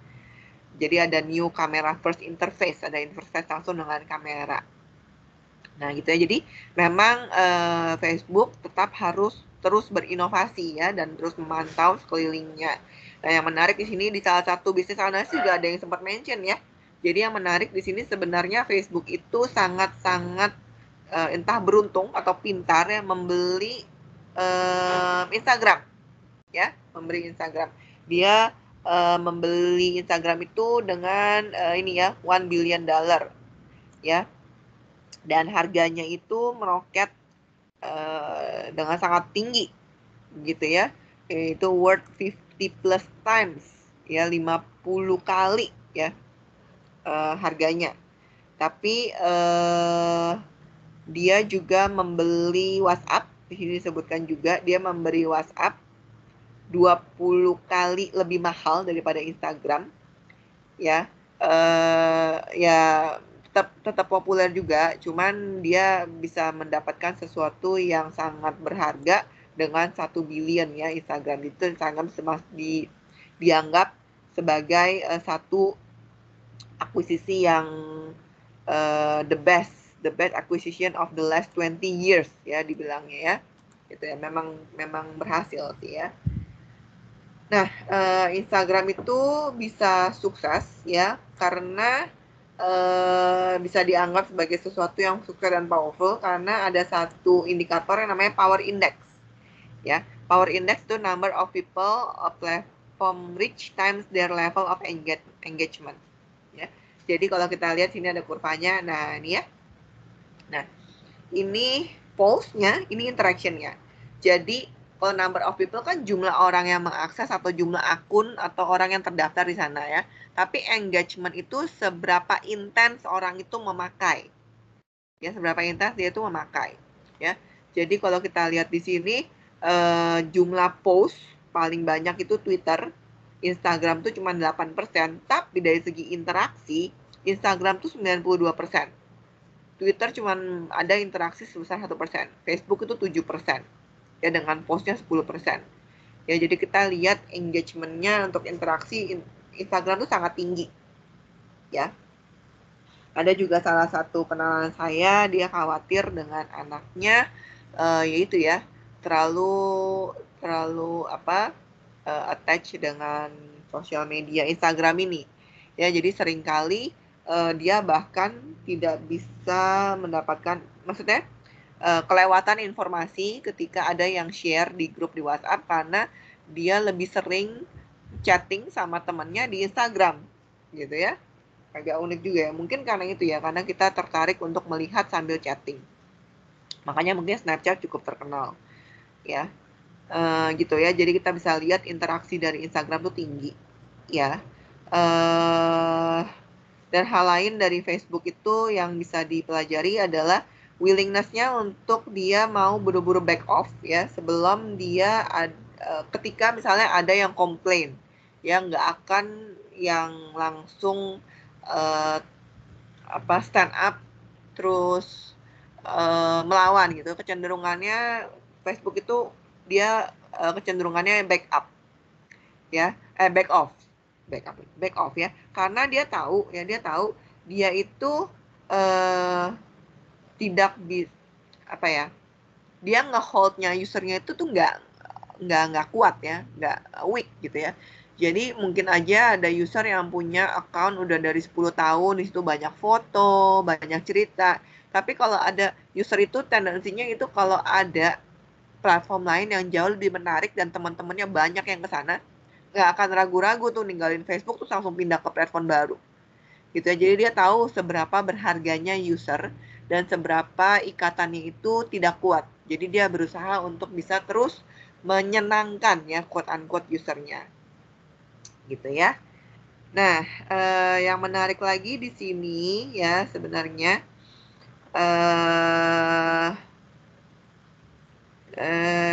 Jadi ada new camera first interface, ada interface langsung dengan kamera. Nah, gitu ya. Jadi memang Facebook tetap harus terus berinovasi ya dan terus memantau sekelilingnya. Nah, yang menarik di sini di salah satu bisnis analis juga ada yang sempat mention ya. Jadi yang menarik di sini sebenarnya Facebook itu sangat-sangat entah beruntung atau pintar ya membeli Instagram ya, membeli Instagram. Dia membeli Instagram itu dengan ini ya, $1 billion ya. Dan harganya itu meroket dengan sangat tinggi gitu ya. Itu worth 50 plus times ya, 50 kali ya harganya. Tapi dia juga membeli WhatsApp. Di sini disebutkan juga dia memberi WhatsApp 20 kali lebih mahal daripada Instagram ya. Ya tetap populer juga, cuman dia bisa mendapatkan sesuatu yang sangat berharga dengan 1 billion ya. Instagram itu dianggap sebagai satu akuisisi yang the best acquisition of the last 20 years ya dibilangnya ya. Itu ya, memang berhasil sih ya. Nah, Instagram itu bisa sukses ya karena bisa dianggap sebagai sesuatu yang sukses dan powerful karena ada satu indikator yang namanya power index ya. Power index itu number of people a platform reach times their level of engagement ya. Jadi kalau kita lihat sini ada kurvanya. Nah, ini ya. Nah, ini post-nya, ini interaction-nya. Jadi kalau number of people kan jumlah orang yang mengakses atau jumlah akun atau orang yang terdaftar di sana ya. Tapi engagement itu seberapa intens orang itu memakai. Ya, seberapa intens dia itu memakai. Ya. Jadi kalau kita lihat di sini jumlah post paling banyak itu Twitter, Instagram tuh cuma 8%, tapi dari segi interaksi Instagram tuh 92%. Twitter cuma ada interaksi sebesar 1%, Facebook itu 7%. Ya dengan postnya 10%. Ya jadi kita lihat engagementnya untuk interaksi Instagram itu sangat tinggi. Ya. Ada juga salah satu kenalan saya, dia khawatir dengan anaknya yaitu ya terlalu attach dengan sosial media Instagram ini. Ya jadi seringkali dia bahkan tidak bisa mendapatkan, maksudnya kelewatan informasi ketika ada yang share di grup di WhatsApp karena dia lebih sering chatting sama temannya di Instagram gitu ya. Agak unik juga ya, mungkin karena itu ya, karena kita tertarik untuk melihat sambil chatting, makanya mungkin Snapchat cukup terkenal ya. Gitu ya, jadi kita bisa lihat interaksi dari Instagram tuh tinggi ya. Dan hal lain dari Facebook itu yang bisa dipelajari adalah willingness-nya untuk dia mau buru-buru back off ya sebelum dia ketika misalnya ada yang komplain ya, nggak akan yang langsung stand up terus melawan gitu. Kecenderungannya Facebook itu dia kecenderungannya back off ya, karena dia tahu dia itu tidak dia nge-hold-nya usernya itu tuh nggak kuat ya, nggak weak gitu ya. Jadi mungkin aja ada user yang punya account udah dari 10 tahun, di situ banyak foto, banyak cerita. Tapi kalau ada user itu tendensinya itu kalau ada platform lain yang jauh lebih menarik dan teman-temannya banyak yang ke sana, nggak akan ragu-ragu tuh ninggalin Facebook tuh langsung pindah ke platform baru. Gitu ya. Jadi dia tahu seberapa berharganya user dan seberapa ikatannya itu tidak kuat. Jadi dia berusaha untuk bisa terus menyenangkan ya quote unquote usernya. Gitu ya. Nah, yang menarik lagi di sini ya sebenarnya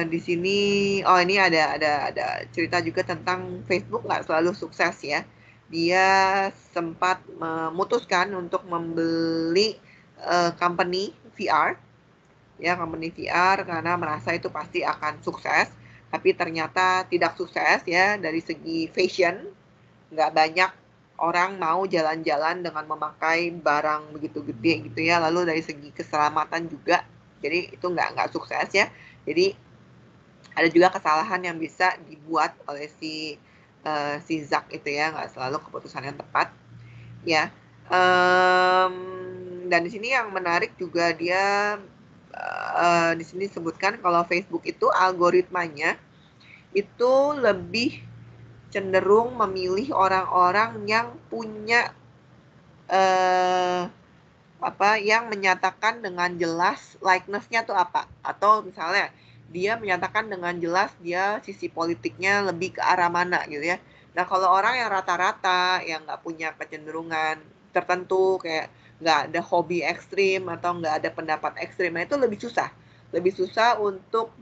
di sini ini ada cerita juga tentang Facebook nggak selalu sukses ya. Dia sempat memutuskan untuk membeli company VR ya, company VR karena merasa itu pasti akan sukses, tapi ternyata tidak sukses ya. Dari segi fashion nggak banyak orang mau jalan-jalan dengan memakai barang begitu gede gitu ya, lalu dari segi keselamatan juga, jadi itu nggak sukses ya. Jadi ada juga kesalahan yang bisa dibuat oleh si Zuck itu ya, nggak selalu keputusan yang tepat ya. Dan di sini yang menarik juga dia di sini disebutkan kalau Facebook itu algoritmanya itu lebih cenderung memilih orang-orang yang punya yang menyatakan dengan jelas likeness-nya tuh apa, atau misalnya dia menyatakan dengan jelas dia sisi politiknya lebih ke arah mana gitu ya. Nah kalau orang yang rata-rata yang nggak punya kecenderungan tertentu, kayak nggak ada hobi ekstrim atau nggak ada pendapat ekstrim, nah itu lebih susah untuk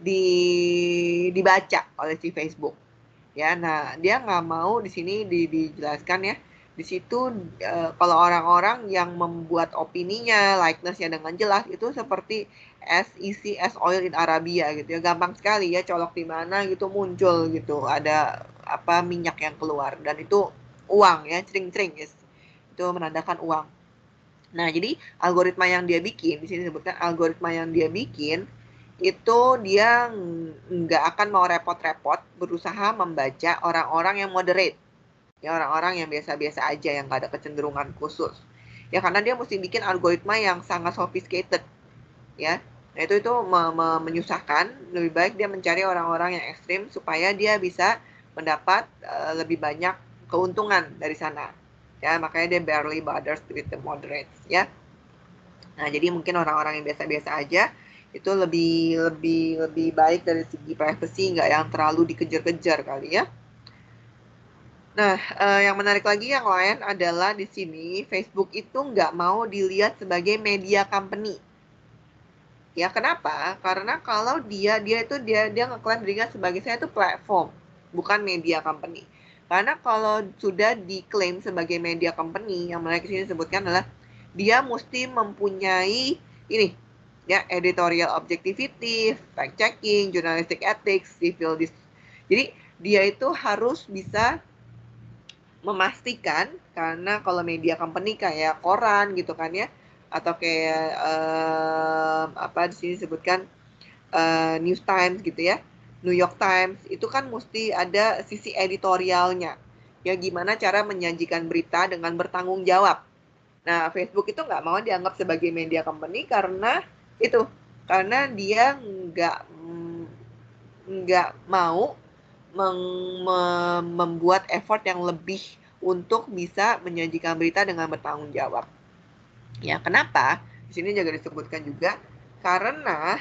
dibaca oleh si Facebook ya. Nah dia nggak mau di sini dijelaskan ya, di situ kalau orang-orang yang membuat opininya likeness-nya dengan jelas itu seperti as easy as oil in Arabia gitu ya, gampang sekali ya, colok di mana gitu muncul gitu, ada minyak yang keluar, dan itu uang ya, cring-cring guys, itu menandakan uang. Nah jadi algoritma yang dia bikin, di sini disebutkan algoritma yang dia bikin itu dia nggak akan mau repot-repot berusaha membaca orang-orang yang moderate ya, orang-orang yang biasa-biasa aja, yang nggak ada kecenderungan khusus ya, karena dia mesti bikin algoritma yang sangat sophisticated ya. Nah itu menyusahkan. Lebih baik dia mencari orang-orang yang ekstrim supaya dia bisa mendapat lebih banyak keuntungan dari sana ya, makanya dia barely bothers with the moderates ya. Nah jadi mungkin orang-orang yang biasa-biasa aja itu lebih baik dari segi privacy, nggak yang terlalu dikejar-kejar kali ya. Nah, yang menarik lagi yang lain adalah di sini Facebook itu nggak mau dilihat sebagai media company. Ya, kenapa? Karena kalau dia ngeklaim dirinya sebagai, saya itu platform, bukan media company. Karena kalau sudah diklaim sebagai media company, yang menarik di sini disebutkan adalah dia mesti mempunyai ini ya, editorial objectivity, fact checking, journalistic ethics, civil jadi dia itu harus bisa memastikan, karena kalau media company kayak koran gitu kan ya, atau kayak di sini disebutkan News Times gitu ya, New York Times, itu kan mesti ada sisi editorialnya ya, gimana cara menyajikan berita dengan bertanggung jawab. Nah Facebook itu nggak mau dianggap sebagai media company karena dia nggak mau membuat effort yang lebih untuk bisa menyajikan berita dengan bertanggung jawab. Ya, kenapa? Di sini juga disebutkan juga karena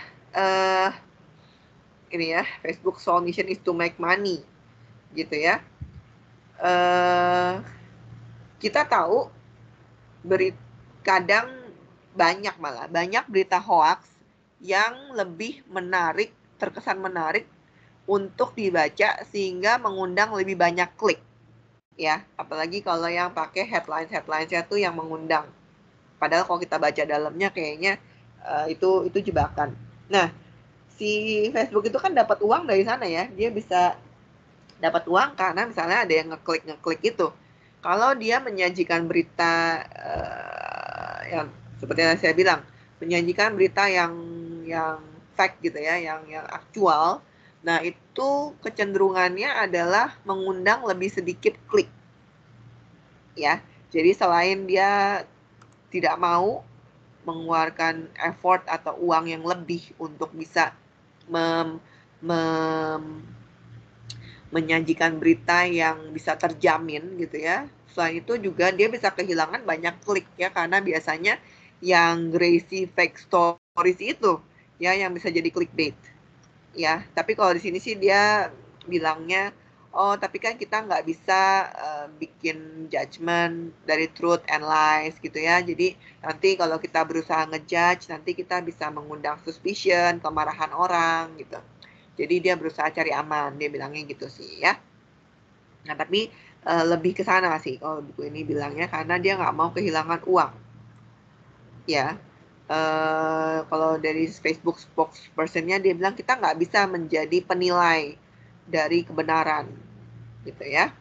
ini ya, Facebook sole mission is to make money, gitu ya. Kita tahu kadang banyak berita hoax yang lebih menarik, terkesan menarik untuk dibaca sehingga mengundang lebih banyak klik ya, apalagi kalau yang pakai headlines-nya tuh yang mengundang, padahal kalau kita baca dalamnya kayaknya itu jebakan. Nah si Facebook itu kan dapat uang dari sana ya, dia bisa dapat uang karena misalnya ada yang ngeklik itu. Kalau dia menyajikan berita yang seperti yang saya bilang, menyajikan berita yang fact gitu ya, yang aktual, nah itu kecenderungannya adalah mengundang lebih sedikit klik ya. Jadi selain dia tidak mau mengeluarkan effort atau uang yang lebih untuk bisa menyajikan berita yang bisa terjamin gitu ya, selain itu juga dia bisa kehilangan banyak klik ya, karena biasanya yang crazy fake stories itu ya yang bisa jadi clickbait ya. Tapi kalau di sini sih dia bilangnya, oh tapi kan kita nggak bisa bikin judgment dari truth and lies gitu ya, jadi nanti kalau kita berusaha ngejudge nanti kita bisa mengundang suspicion, kemarahan orang gitu, jadi dia berusaha cari aman, dia bilangnya gitu sih ya. Nah tapi lebih ke sana sih kalau buku ini bilangnya, karena dia nggak mau kehilangan uang ya. Kalau dari Facebook spokesperson-nya dia bilang kita nggak bisa menjadi penilai dari kebenaran gitu ya.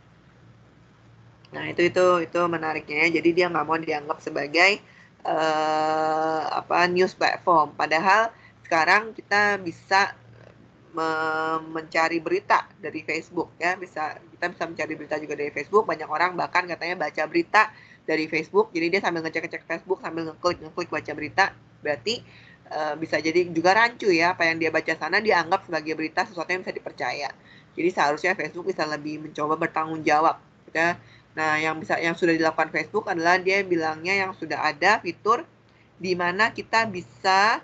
Nah, itu menariknya ya. Jadi dia nggak mau dianggap sebagai news platform. Padahal sekarang kita bisa mencari berita dari Facebook ya. Kita bisa mencari berita juga dari Facebook. Banyak orang bahkan katanya baca berita dari Facebook. Jadi dia sambil ngecek Facebook sambil ngeklik baca berita. Berarti bisa jadi juga rancu ya. Apa yang dia baca sana dianggap sebagai berita, sesuatu yang bisa dipercaya. Jadi seharusnya Facebook bisa lebih mencoba bertanggung jawab ya. Nah, yang sudah dilakukan Facebook adalah dia bilangnya yang sudah ada fitur di mana kita bisa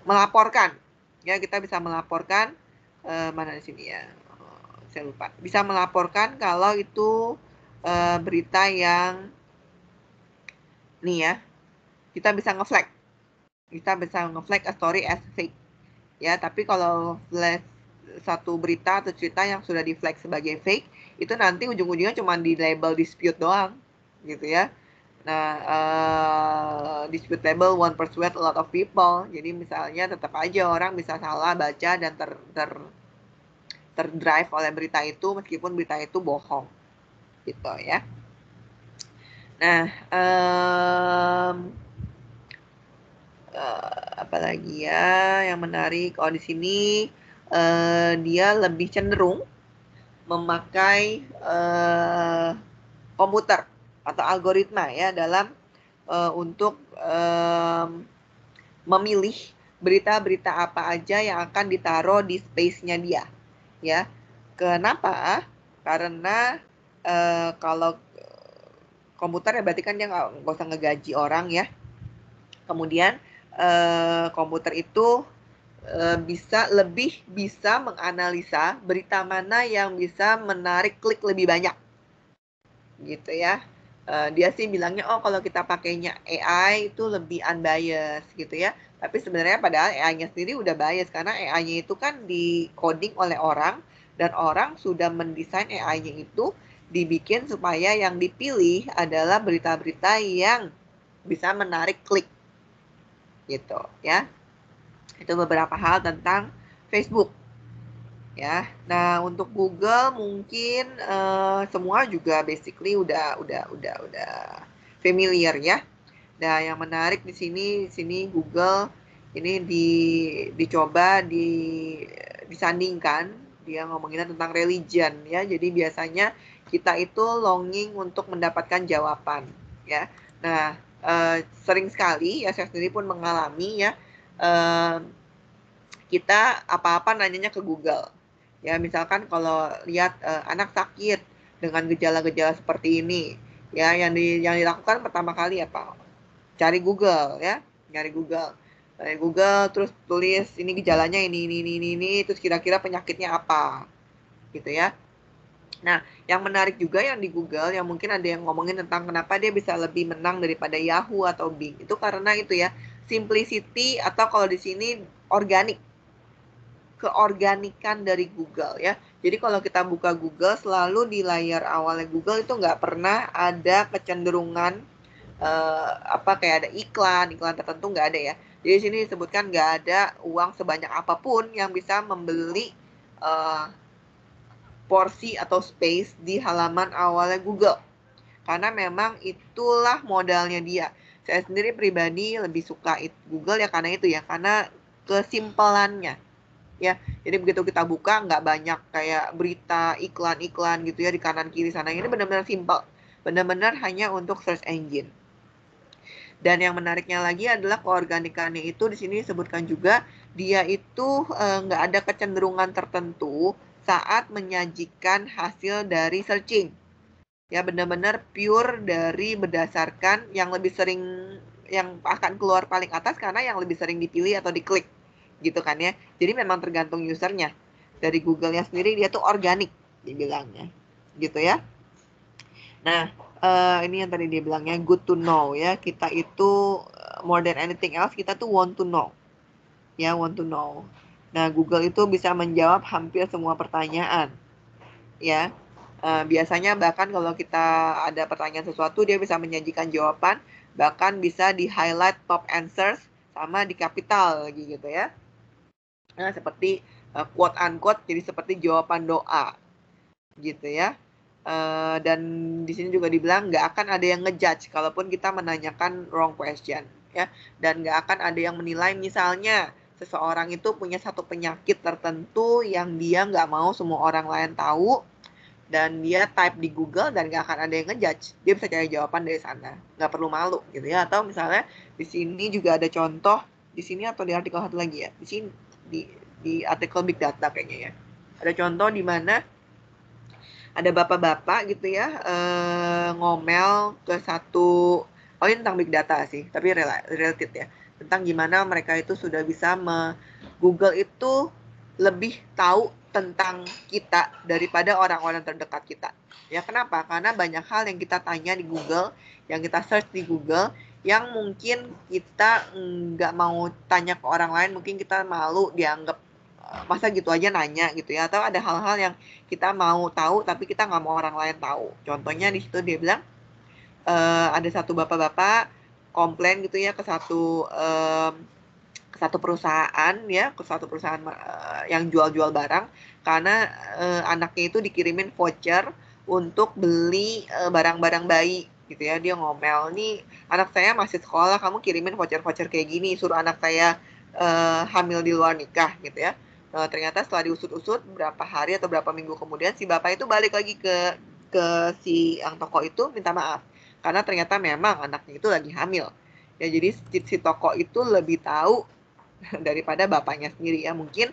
melaporkan. Ya, kita bisa melaporkan mana di sini ya? Saya lupa. Bisa melaporkan kalau itu berita yang nih ya. Kita bisa nge-flag. Kita bisa nge-flag a story as fake. Ya, tapi kalau flash satu berita atau cerita yang sudah di-flag sebagai fake, itu nanti ujung-ujungnya cuma di label dispute doang, gitu ya. Nah, dispute label won't persuade a lot of people. Jadi misalnya tetap aja orang bisa salah baca dan terdrive oleh berita itu meskipun berita itu bohong, gitu ya. Nah, apalagi ya yang menarik? Oh, di sini dia lebih cenderung memakai komputer atau algoritma ya dalam untuk memilih berita-berita apa aja yang akan ditaruh di space-nya dia ya. Kenapa? Karena kalau komputer ya berarti kan dia nggak usah ngegaji orang ya. Kemudian komputer itu lebih bisa menganalisa berita mana yang bisa menarik klik lebih banyak, gitu ya. Dia sih bilangnya kalau kita pakainya AI itu lebih unbiased gitu ya. Tapi sebenarnya padahal AI-nya sendiri udah bias karena AI-nya itu kan di-coding oleh orang dan orang sudah mendesain AI-nya itu dibikin supaya yang dipilih adalah berita-berita yang bisa menarik klik gitu ya. Itu beberapa hal tentang Facebook ya. Nah, untuk Google mungkin semua juga basically udah familiar ya. Nah, yang menarik di sini Google ini dicoba disandingkan, dia ngomonginnya tentang religion ya. Jadi biasanya kita itu longing untuk mendapatkan jawaban ya. Nah, sering sekali ya saya sendiri pun mengalami ya, kita apa-apa nanyanya ke Google. Ya, misalkan kalau lihat anak sakit dengan gejala-gejala seperti ini, ya yang dilakukan pertama kali apa? Cari Google ya, nyari Google. Cari Google terus tulis ini gejalanya ini, terus kira-kira penyakitnya apa. Gitu ya. Nah, yang menarik juga yang di Google, yang mungkin ada yang ngomongin tentang kenapa dia bisa lebih menang daripada Yahoo atau Bing. Itu karena itu ya, simplicity atau kalau di sini organik. Keorganikan dari Google ya. Jadi kalau kita buka Google, selalu di layar awalnya Google itu nggak pernah ada kecenderungan kayak ada iklan tertentu nggak ada ya. Jadi di sini disebutkan nggak ada uang sebanyak apapun yang bisa membeli porsi atau space di halaman awalnya Google. Karena memang itulah modalnya dia. Saya sendiri pribadi lebih suka Google ya karena itu ya, karena kesimpelannya. Ya, jadi begitu kita buka nggak banyak kayak berita iklan-iklan gitu ya di kanan kiri sana. Ini benar-benar simple, benar-benar hanya untuk search engine. Dan yang menariknya lagi adalah keorganikannya itu di sini disebutkan juga dia itu nggak ada kecenderungan tertentu saat menyajikan hasil dari searching. Ya benar-benar pure dari berdasarkan yang lebih sering yang akan keluar paling atas karena yang lebih sering dipilih atau diklik. Gitu kan ya. Jadi memang tergantung usernya. Dari Google-nya sendiri dia tuh organik dibilangnya. Gitu ya. Nah, ini yang tadi dia bilangnya good to know ya. Kita itu more than anything else kita tuh want to know. Ya, want to know. Nah, Google itu bisa menjawab hampir semua pertanyaan. Ya. Biasanya bahkan kalau kita ada pertanyaan sesuatu dia bisa menyajikan jawaban, bahkan bisa di highlight top answers sama di capital lagi gitu ya. Nah, seperti quote unquote jadi seperti jawaban doa gitu ya. Dan di sini juga dibilang nggak akan ada yang ngejudge kalaupun kita menanyakan wrong question ya, dan nggak akan ada yang menilai misalnya seseorang itu punya satu penyakit tertentu yang dia nggak mau semua orang lain tahu dan dia type di Google dan nggak akan ada yang ngejudge, dia bisa cari jawaban dari sana, nggak perlu malu gitu ya. Atau misalnya di sini juga ada contoh di sini atau di artikel satu lagi ya, di sini di artikel Big Data kayaknya ya, ada contoh di mana ada bapak-bapak gitu ya ngomel ke satu, oh ini tentang big data sih tapi related ya, tentang gimana mereka itu sudah bisa Google itu lebih tahu tentang kita daripada orang-orang terdekat kita ya. Kenapa? Karena banyak hal yang kita tanya di Google, yang kita search di Google, yang mungkin kita nggak mau tanya ke orang lain, mungkin kita malu dianggap masa gitu aja nanya gitu ya, atau ada hal-hal yang kita mau tahu tapi kita nggak mau orang lain tahu. Contohnya di situ dia bilang ada satu bapak-bapak komplain gitu ya ke satu perusahaan ya, ke satu perusahaan yang jual-jual barang karena anaknya itu dikirimin voucher untuk beli barang-barang bayi gitu ya. Dia ngomel, nih anak saya masih sekolah, kamu kirimin voucher-voucher kayak gini, suruh anak saya hamil di luar nikah gitu ya. Ternyata setelah diusut-usut berapa hari atau berapa minggu kemudian si bapak itu balik lagi ke si yang toko itu minta maaf karena ternyata memang anaknya itu lagi hamil ya. Jadi si toko itu lebih tahu daripada bapaknya sendiri ya. Mungkin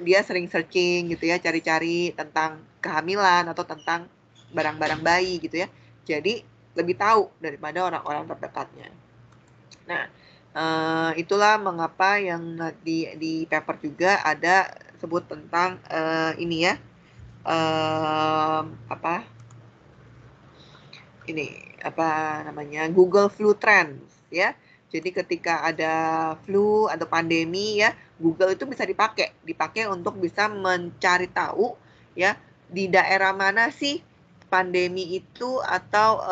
dia sering searching gitu ya, cari-cari tentang kehamilan atau tentang barang-barang bayi gitu ya, jadi lebih tahu daripada orang-orang terdekatnya. Nah itulah mengapa yang di paper juga ada sebut tentang ini ya, apa namanya, Google Flu Trends ya. Jadi ketika ada flu atau pandemi ya, Google itu bisa dipakai untuk bisa mencari tahu ya di daerah mana sih pandemi itu atau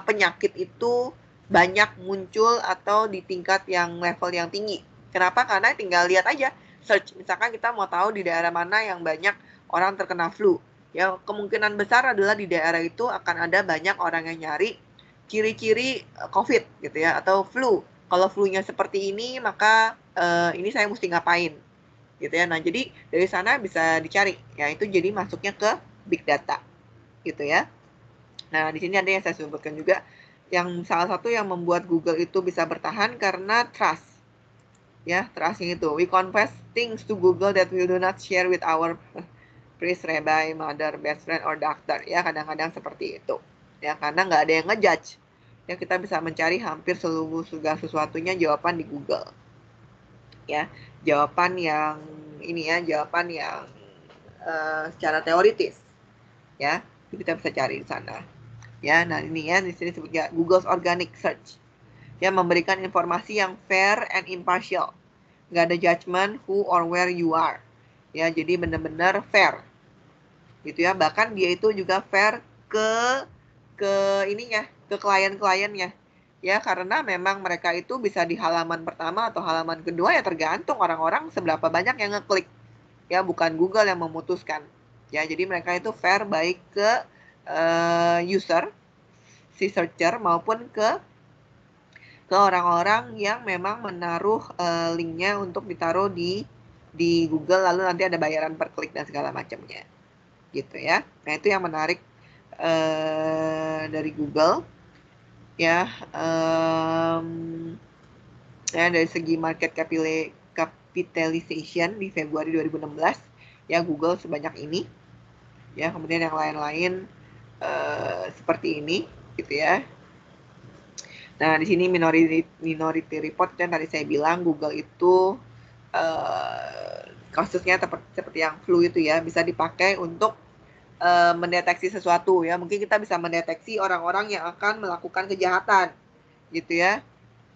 penyakit itu banyak muncul atau di tingkat yang level yang tinggi. Kenapa? Karena tinggal lihat aja, search misalkan kita mau tahu di daerah mana yang banyak orang terkena flu. Ya, kemungkinan besar adalah di daerah itu akan ada banyak orang yang nyari ciri-ciri COVID gitu ya, atau flu. Kalau flu-nya seperti ini, maka ini saya mesti ngapain gitu ya. Nah, jadi dari sana bisa dicari. Ya, itu jadi masuknya ke big data gitu ya. Nah, di sini ada yang saya sebutkan juga, yang salah satu yang membuat Google itu bisa bertahan karena trust. Ya, trustnya itu. We confess things to Google that we do not share with our priest, rabbi, mother, best friend, or doctor. Ya, kadang-kadang seperti itu. Ya, karena nggak ada yang ngejudge. Ya, kita bisa mencari hampir seluruh segala sesuatunya jawaban di Google. Ya, jawaban yang ini ya, jawaban yang secara teoritis. Ya, kita bisa cari di sana. Ya, nah ini ya, di sini disebutnya Google's Organic Search. Ya, memberikan informasi yang fair and impartial. Nggak ada judgment who or where you are. Ya, jadi benar-benar fair. Gitu ya, bahkan dia itu juga fair ke ininya, ke klien-kliennya. Ya, karena memang mereka itu bisa di halaman pertama atau halaman kedua ya, tergantung orang-orang seberapa banyak yang ngeklik. Ya, bukan Google yang memutuskan. Ya, jadi mereka itu fair baik ke user, si searcher, maupun ke orang-orang yang memang menaruh linknya untuk ditaruh di Google, lalu nanti ada bayaran per klik dan segala macamnya gitu ya. Nah, itu yang menarik dari Google ya. Ya, dari segi market capitalization di Februari 2016 ya, Google sebanyak ini ya. Kemudian yang lain-lain seperti ini gitu ya. Nah, di sini minority report yang tadi saya bilang, Google itu kasusnya seperti yang flu itu ya, bisa dipakai untuk mendeteksi sesuatu ya. Mungkin kita bisa mendeteksi orang-orang yang akan melakukan kejahatan gitu ya.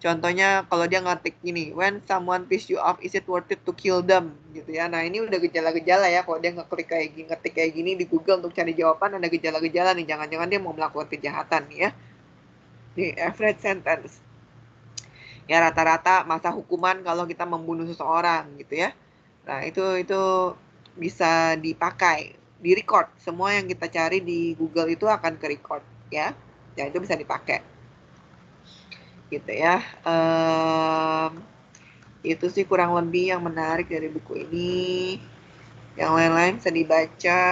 Contohnya kalau dia ngetik gini, when someone piss you off, is it worth it to kill them gitu ya. Nah, ini udah gejala-gejala ya, kalau dia ngetik kayak gini di Google untuk cari jawaban, ada gejala-gejala nih, jangan-jangan dia mau melakukan kejahatan nih ya. Di average sentence ya, rata-rata masa hukuman kalau kita membunuh seseorang gitu ya, Nah, itu bisa dipakai, di-record. Semua yang kita cari di Google itu akan ke-record ya. Ya, itu bisa dipakai. Gitu ya. Itu sih kurang lebih yang menarik dari buku ini. Yang lain-lain bisa dibaca.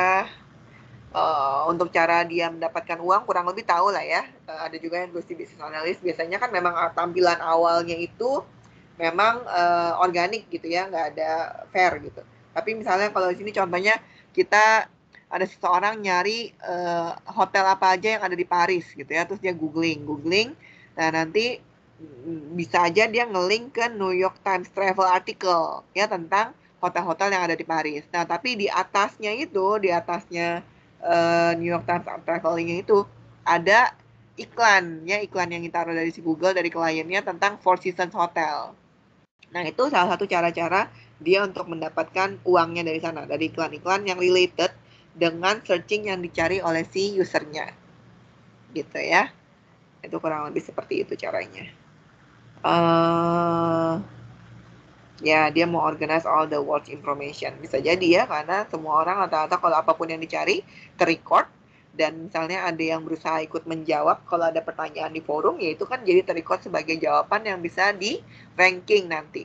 Untuk cara dia mendapatkan uang kurang lebih tahu lah ya. Ada juga yang business analyst, biasanya kan memang tampilan awalnya itu memang organik gitu ya, nggak ada fair gitu. Tapi misalnya kalau di sini contohnya kita ada seseorang nyari hotel apa aja yang ada di Paris gitu ya, terus dia googling, nah nanti bisa aja dia nge-link ke New York Times travel article ya tentang hotel-hotel yang ada di Paris. Nah tapi di atasnya New York Times traveling itu ada iklan ya, iklan yang ditaruh dari si Google dari kliennya tentang Four Seasons Hotel. Nah, itu salah satu cara-cara dia untuk mendapatkan uangnya dari sana, dari iklan-iklan yang related dengan searching yang dicari oleh si usernya. Gitu ya. Itu kurang lebih seperti itu caranya. Ya, dia mau organize all the world's information. Bisa jadi ya, karena semua orang rata-rata kalau apapun yang dicari, ter-record. Dan misalnya ada yang berusaha ikut menjawab kalau ada pertanyaan di forum, ya itu kan jadi ter-record sebagai jawaban yang bisa di-ranking nanti.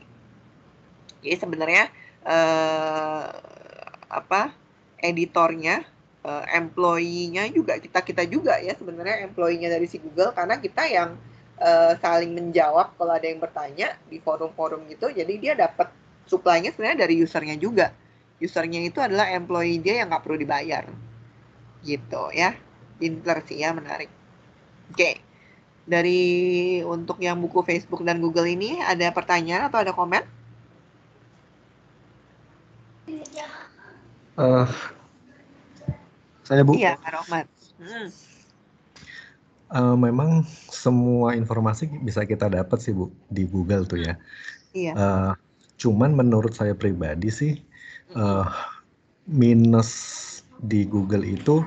Jadi sebenarnya editornya, employee-nya juga kita juga ya sebenarnya employee-nya dari si Google, karena kita yang saling menjawab kalau ada yang bertanya di forum-forum gitu. Jadi dia dapat supply-nya sebenarnya dari usernya juga. Usernya itu adalah employee dia yang nggak perlu dibayar. Gitu ya. Pinter sih ya, menarik. Oke. Dari untuk yang buku Facebook dan Google ini ada pertanyaan atau ada komen? Saya Bu, Iya, Kak Rohmat. memang semua informasi bisa kita dapat sih Bu di Google tuh ya. Iya. Cuman menurut saya pribadi sih minus di Google itu,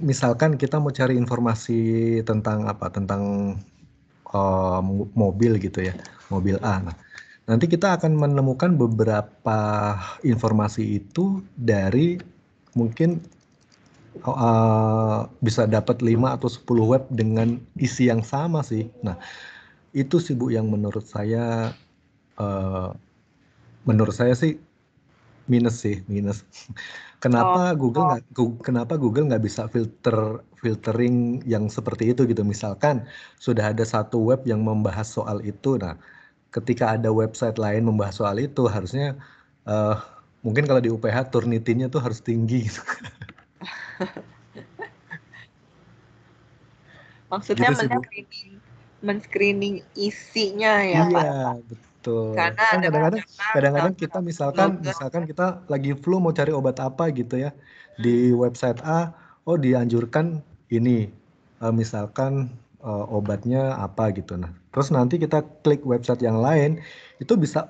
misalkan kita mau cari informasi tentang mobil gitu ya, mobil A. Nah, nanti kita akan menemukan beberapa informasi itu dari mungkin bisa dapat 5 atau 10 web dengan isi yang sama sih. Nah, itu sih Bu yang menurut saya sih minus. Kenapa Google nggak bisa filtering yang seperti itu gitu. Misalkan sudah ada satu web yang membahas soal itu. Nah, ketika ada website lain membahas soal itu, harusnya mungkin kalau di UPH Turnitin-nya tuh harus tinggi gitu. Maksudnya Gitu sih, Bu. men-screening isinya ya, Pak. Iya, betul. Karena Kan ada kadang-kadang kita misalkan kita lagi flu mau cari obat apa gitu ya. Di website A, oh dianjurkan ini. Misalkan obatnya apa gitu. Nah, terus nanti kita klik website yang lain, itu bisa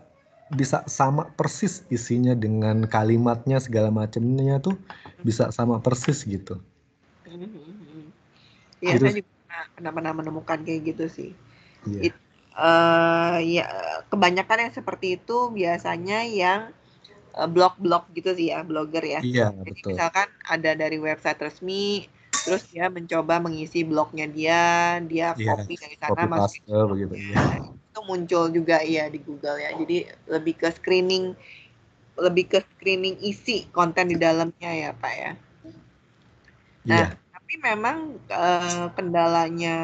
sama persis isinya dengan kalimatnya segala macamnya tuh bisa sama persis gitu. Iya, Gitu. saya juga pernah menemukan kayak gitu sih. Iya. Ya, kebanyakan yang seperti itu biasanya yang blog-blog gitu sih ya, blogger ya. Iya, Jadi betul. misalkan ada dari website resmi, terus dia mencoba mengisi blognya dia copy dari sana Copy masukin paste begitu ya. itu muncul juga ya di Google ya. Jadi lebih ke screening isi konten di dalamnya ya, Pak ya. Nah, tapi memang kendalanya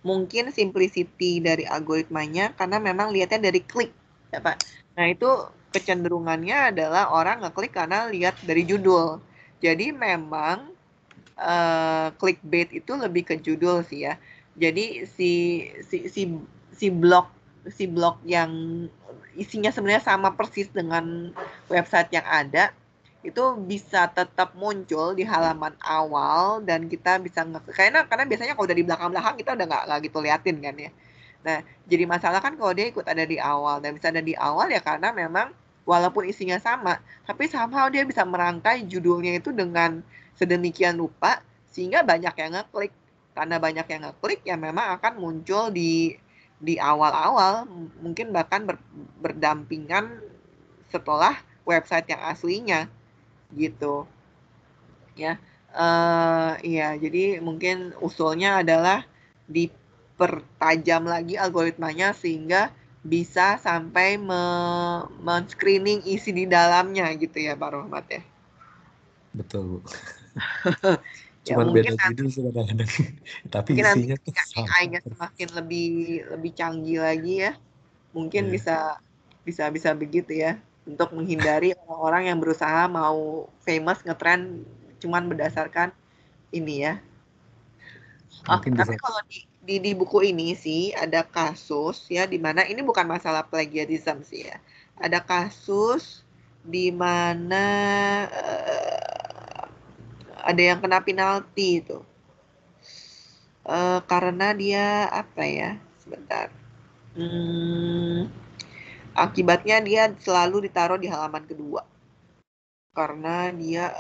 mungkin simplicity dari algoritmanya karena memang lihatnya dari klik, ya Pak. Nah, itu kecenderungannya adalah orang ngeklik karena lihat dari judul. Jadi memang clickbait itu lebih ke judul sih ya. Jadi si blog yang isinya sebenarnya sama persis dengan website yang ada itu bisa tetap muncul di halaman awal dan kita bisa karena biasanya kalau udah di belakang kita udah nggak gitu liatin kan ya. Nah, jadi masalah kan kalau dia ikut ada di awal dan bisa ada di awal ya karena memang walaupun isinya sama, tapi somehow dia bisa merangkai judulnya itu dengan sedemikian rupa sehingga banyak yang ngeklik. Karena banyak yang ngeklik ya memang akan muncul di di awal-awal, mungkin bahkan berdampingan setelah website yang aslinya gitu ya. Iya, jadi mungkin usulnya adalah dipertajam lagi algoritmanya sehingga bisa sampai men-screening isi di dalamnya gitu ya Pak Rohmat ya. Betul, Bu. Ya Cuman mungkin beda judul sih kadang-kadang. Tapi mungkin nanti isinya tuh ketika sama. AI-nya semakin lebih canggih lagi ya, mungkin Iya. bisa begitu ya, untuk menghindari orang-orang yang berusaha mau famous ngetrend cuman berdasarkan ini ya. Mungkin Tapi bisa. kalau di buku ini sih ada kasus ya, di mana ini bukan masalah plagiarism sih ya. Ada kasus di mana ada yang kena penalti itu. Karena dia apa ya? Sebentar. Akibatnya dia selalu ditaruh di halaman kedua. Karena dia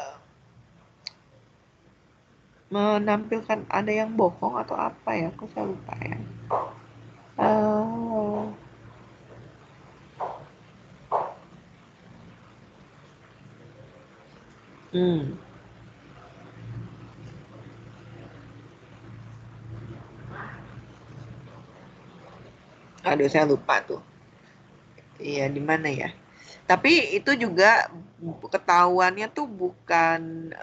menampilkan ada yang bohong atau apa ya? Aku saya lupa ya. Aduh, saya lupa tuh. Iya, di mana ya? Tapi itu juga ketahuannya tuh bukan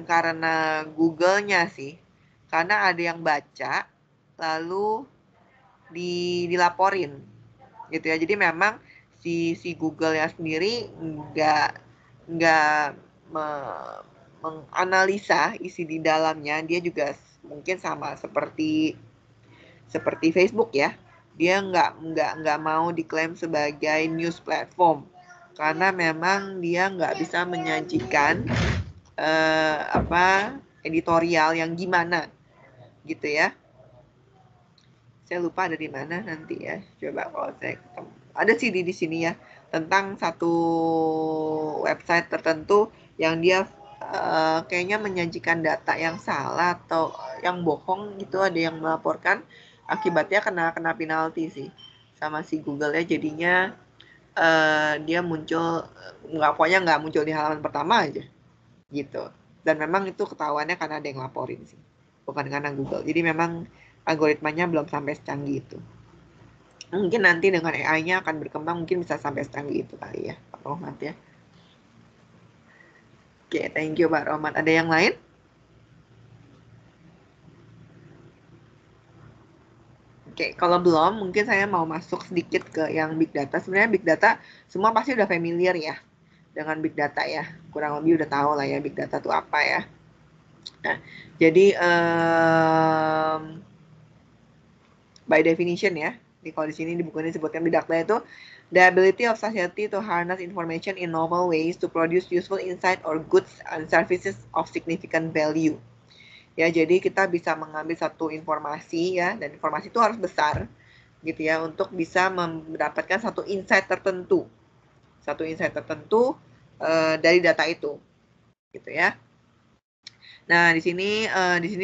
karena Google-nya sih. Karena ada yang baca lalu dilaporin gitu ya. Jadi memang si Google-nya sendiri nggak menganalisa isi di dalamnya. Dia juga mungkin sama seperti Facebook ya, dia nggak mau diklaim sebagai news platform karena memang dia nggak bisa menyajikan editorial yang gimana gitu ya. Saya lupa ada di mana nanti ya, coba kalau saya ketemu. Ada sih di sini ya, tentang satu website tertentu yang dia kayaknya menyajikan data yang salah atau yang bohong gitu, ada yang melaporkan, akibatnya kena penalti sih sama si Google ya. Jadinya dia muncul nggak muncul di halaman pertama aja gitu. Dan memang itu ketahuannya karena ada yang laporin sih, bukan karena Google. Jadi memang algoritmanya belum sampai secanggih itu. Mungkin nanti dengan AI-nya akan berkembang, mungkin bisa sampai secanggih itu kali ya Pak Rohmat ya. Oke, thank you Pak Rohmat. Ada yang lain? Oke, kalau belum, mungkin saya mau masuk sedikit ke yang big data. Sebenarnya big data semua pasti udah familiar ya dengan big data ya. Kurang lebih udah tahu lah ya big data itu apa ya. Nah, jadi by definition ya, kalau di sini di buku ini disebutkan big data itu the ability of society to harness information in novel ways to produce useful insight or goods and services of significant value. Ya, jadi kita bisa mengambil satu informasi ya, dan informasi itu harus besar gitu ya untuk bisa mendapatkan satu insight tertentu dari data itu gitu ya. Nah, di sini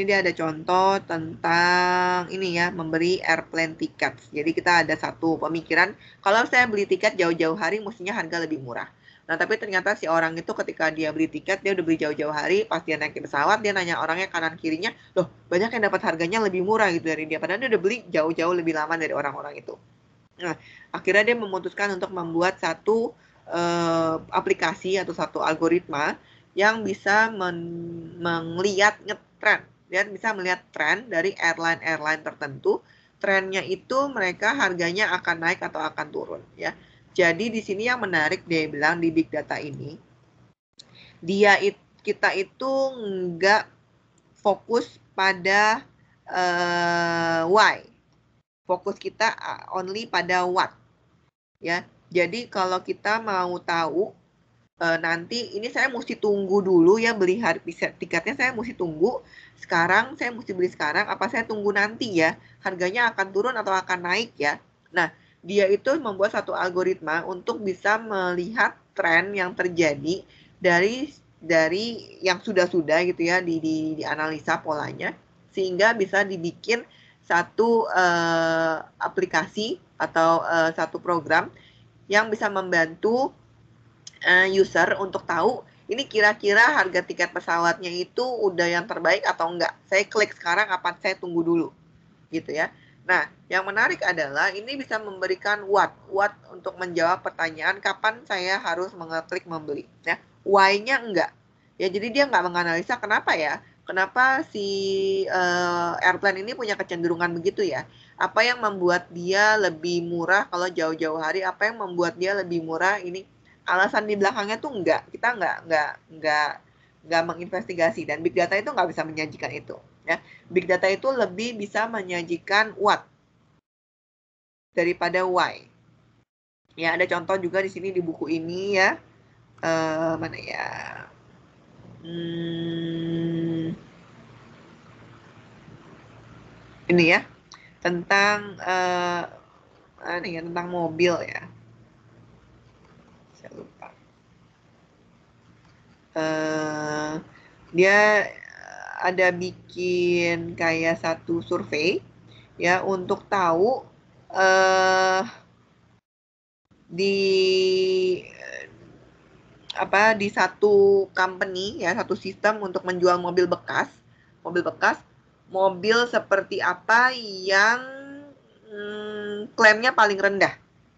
dia ada contoh tentang ini ya, memberi airplane tickets. Jadi kita ada satu pemikiran, kalau saya beli tiket jauh-jauh hari mestinya harga lebih murah. Nah, tapi ternyata si orang itu ketika dia beli tiket, dia udah beli jauh-jauh hari, pas dia naik ke pesawat, dia nanya orangnya kanan kirinya, loh banyak yang dapat harganya lebih murah gitu dari dia. Padahal dia udah beli jauh-jauh lebih lama dari orang-orang itu. Nah, akhirnya dia memutuskan untuk membuat satu aplikasi atau satu algoritma yang bisa melihat ngetren. Dia bisa melihat tren dari airline tertentu. Trennya itu mereka harganya akan naik atau akan turun ya. Jadi di sini yang menarik dia bilang di big data ini, kita itu nggak fokus pada why, fokus kita only pada what ya. Jadi kalau kita mau tahu nanti ini saya mesti tunggu dulu ya beli tiketnya, saya mesti tunggu sekarang, saya mesti beli sekarang, apa saya tunggu nanti ya harganya akan turun atau akan naik ya. Nah, dia itu membuat satu algoritma untuk bisa melihat tren yang terjadi dari yang sudah gitu ya, dianalisa polanya sehingga bisa dibikin satu aplikasi atau satu program yang bisa membantu user untuk tahu ini kira-kira harga tiket pesawatnya itu udah yang terbaik atau enggak. Saya klik sekarang apa saya tunggu dulu gitu ya. Nah, yang menarik adalah ini bisa memberikan what untuk menjawab pertanyaan kapan saya harus mengeklik membeli ya. Why-nya enggak. Ya, jadi dia nggak menganalisa kenapa ya. Kenapa si airplane ini punya kecenderungan begitu ya? Apa yang membuat dia lebih murah kalau jauh-jauh hari? Apa yang membuat dia lebih murah ini? Alasan di belakangnya tuh enggak, kita enggak menginvestigasi, dan big data itu nggak bisa menyajikan itu ya. Big data itu lebih bisa menyajikan what daripada why. Ya, ada contoh juga di sini di buku ini ya. Mana ya? Ini ya, tentang tentang mobil ya. Saya lupa. Dia ada bikin kayak satu survei ya untuk tahu di satu company ya, satu sistem untuk menjual mobil bekas, mobil seperti apa yang klaimnya paling rendah.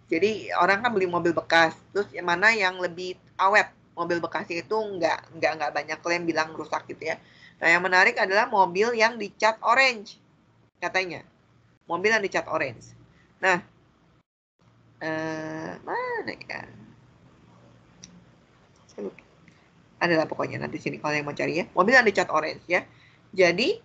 Jadi orang kan beli mobil bekas, terus yang mana yang lebih awet, mobil bekasnya itu nggak banyak klaim bilang rusak gitu ya. Nah, yang menarik adalah mobil yang dicat orange, katanya. Mobil yang dicat orange. Nah, mana ya? Adalah pokoknya nanti sini kalau yang mau cari ya. Mobil yang dicat orange ya. Jadi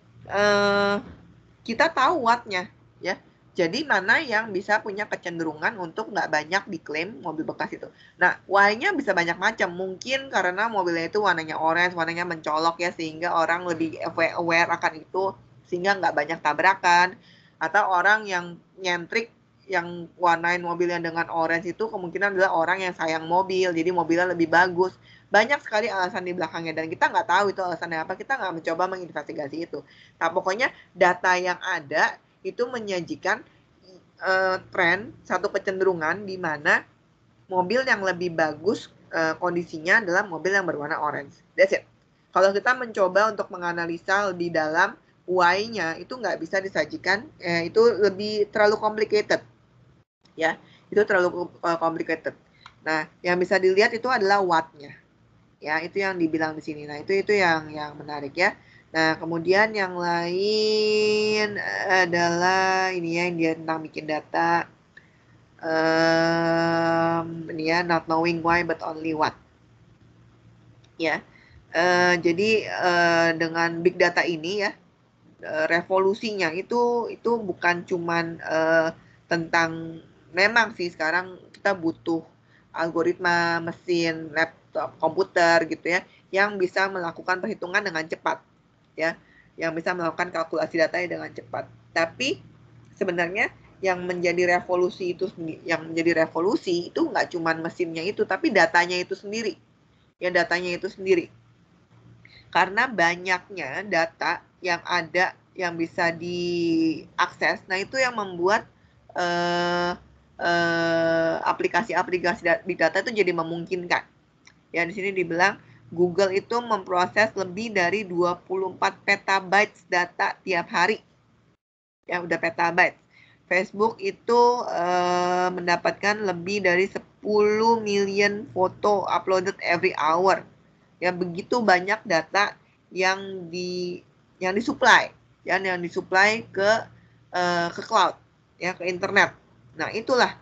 kita tahu wattnya ya. Jadi mana yang bisa punya kecenderungan untuk nggak banyak diklaim mobil bekas itu. Nah, why-nya bisa banyak macam. Mungkin karena mobilnya itu warnanya orange, warnanya mencolok ya, sehingga orang lebih aware akan itu, sehingga nggak banyak tabrakan. Atau orang yang nyentrik, yang warnain mobilnya dengan orange itu kemungkinan adalah orang yang sayang mobil, jadi mobilnya lebih bagus. Banyak sekali alasan di belakangnya, dan kita nggak tahu itu alasannya apa, kita nggak mencoba menginvestigasi itu. Nah, pokoknya data yang ada itu menyajikan tren, satu kecenderungan di mana mobil yang lebih bagus kondisinya adalah mobil yang berwarna orange. That's it. Kalau kita mencoba untuk menganalisa lebih dalam why-nya, itu nggak bisa disajikan, itu lebih terlalu complicated. Ya, itu terlalu complicated. Nah, yang bisa dilihat itu adalah what-nya. Ya, itu yang dibilang di sini. Nah, itu yang menarik ya. Nah, kemudian yang lain adalah ini ya, yang dia tentang bikin data. Ini ya, not knowing why but only what. Ya, jadi dengan big data ini ya, revolusinya itu bukan cuman tentang, memang sih sekarang kita butuh algoritma, mesin, laptop, komputer gitu ya, yang bisa melakukan perhitungan dengan cepat ya, yang bisa melakukan kalkulasi datanya dengan cepat. Tapi sebenarnya yang menjadi revolusi itu nggak cuma mesinnya itu, tapi datanya itu sendiri. Ya, datanya itu sendiri. Karena banyaknya data yang ada yang bisa diakses, nah itu yang membuat aplikasi-aplikasi big data itu jadi memungkinkan. Ya, di sini dibilang Google itu memproses lebih dari 24 petabytes data tiap hari. Ya, udah petabyte. Facebook itu mendapatkan lebih dari 10 million foto uploaded every hour. Ya, begitu banyak data yang disuplai, yang disuplai ke cloud, ya, ke internet. Nah, itulah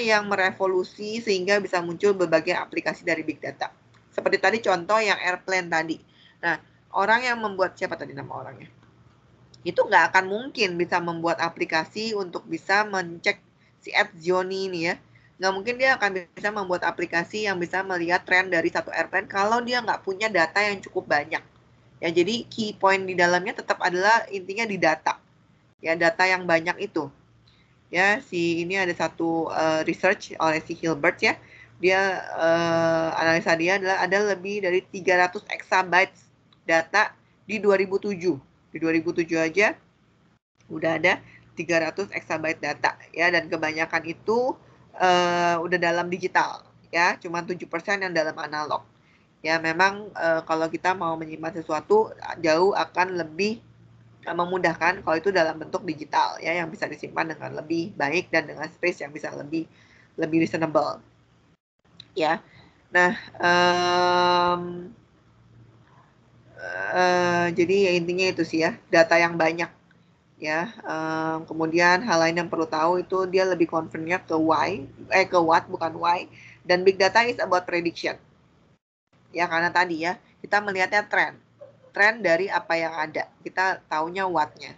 yang merevolusi sehingga bisa muncul berbagai aplikasi dari big data. Seperti tadi contoh yang airplane tadi. Nah, orang yang membuat, siapa tadi nama orangnya? Itu nggak akan mungkin bisa membuat aplikasi untuk bisa mencek si Ed Zioni ini ya. Nggak mungkin dia akan bisa membuat aplikasi yang bisa melihat tren dari satu airplane kalau dia nggak punya data yang cukup banyak. Ya, jadi key point di dalamnya tetap adalah intinya di data. Ya, data yang banyak itu. Ya, ini ada satu research oleh si Hilbert ya. Dia analisa dia adalah ada lebih dari 300 exabytes data di 2007. Di 2007 aja Udah ada 300 exabyte data ya, dan kebanyakan itu udah dalam digital ya, cuma 7% yang dalam analog. Ya memang kalau kita mau menyimpan sesuatu jauh akan lebih memudahkan kalau itu dalam bentuk digital ya, yang bisa disimpan dengan lebih baik dan dengan space yang bisa lebih reasonable ya. Nah jadi ya intinya itu sih ya, data yang banyak ya. Kemudian hal lain yang perlu tahu itu dia lebih concernnya ke ke what bukan why, dan big data is about prediction ya, karena tadi ya kita melihatnya tren dari apa yang ada, kita taunya what-nya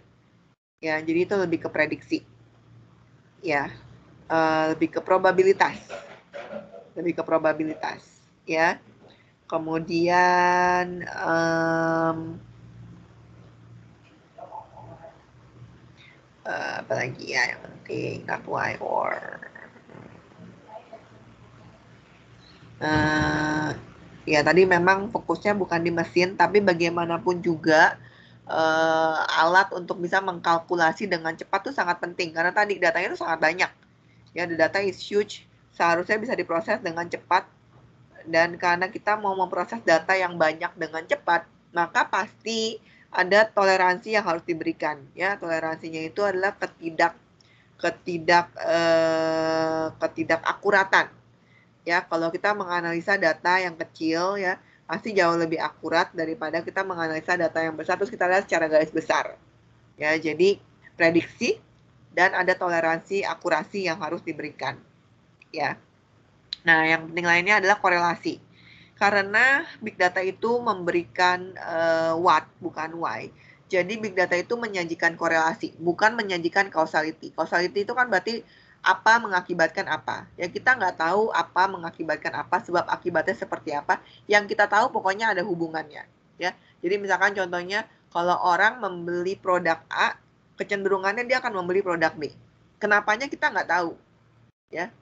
ya, jadi itu lebih ke prediksi ya, lebih ke probabilitas ya. Kemudian apa lagi ya yang penting, not why or ya tadi memang fokusnya bukan di mesin, tapi bagaimanapun juga alat untuk bisa mengkalkulasi dengan cepat itu sangat penting, karena tadi datanya itu sangat banyak ya, the data is huge, seharusnya bisa diproses dengan cepat, dan karena kita mau memproses data yang banyak dengan cepat, maka pasti ada toleransi yang harus diberikan ya. Toleransinya itu adalah ketidakakuratan ya. Kalau kita menganalisa data yang kecil ya, pasti jauh lebih akurat daripada kita menganalisa data yang besar terus kita lihat secara garis besar ya. Jadi prediksi dan ada toleransi akurasi yang harus diberikan ya. Nah, yang penting lainnya adalah korelasi. Karena big data itu memberikan what, bukan why. Jadi big data itu menyajikan korelasi, bukan menyajikan causality. Causality itu kan berarti apa mengakibatkan apa. Ya kita nggak tahu apa mengakibatkan apa, sebab akibatnya seperti apa. Yang kita tahu pokoknya ada hubungannya. Ya. Jadi misalkan contohnya kalau orang membeli produk A, kecenderungannya dia akan membeli produk B. Kenapanya kita nggak tahu. Ya.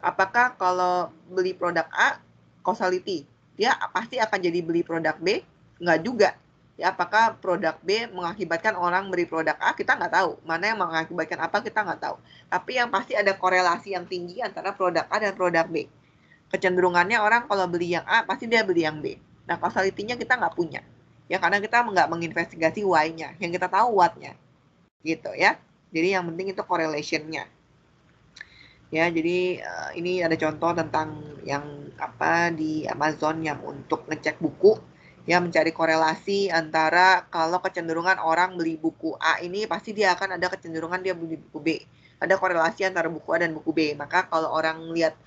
Apakah kalau beli produk A, causality, dia pasti akan jadi beli produk B? Enggak juga. Ya, apakah produk B mengakibatkan orang beli produk A? Kita nggak tahu. Mana yang mengakibatkan apa, kita nggak tahu. Tapi yang pasti ada korelasi yang tinggi antara produk A dan produk B. Kecenderungannya orang kalau beli yang A, pasti dia beli yang B. Nah, causality-nya kita nggak punya. Ya, karena kita nggak menginvestigasi why-nya. Yang kita tahu what-nya. Gitu ya. Jadi yang penting itu correlation-nya. Ya, jadi ini ada contoh tentang yang apa di Amazon yang untuk ngecek buku, ya mencari korelasi antara kalau kecenderungan orang beli buku A ini pasti dia akan ada kecenderungan dia beli buku B. Ada korelasi antara buku A dan buku B. Maka kalau orang lihat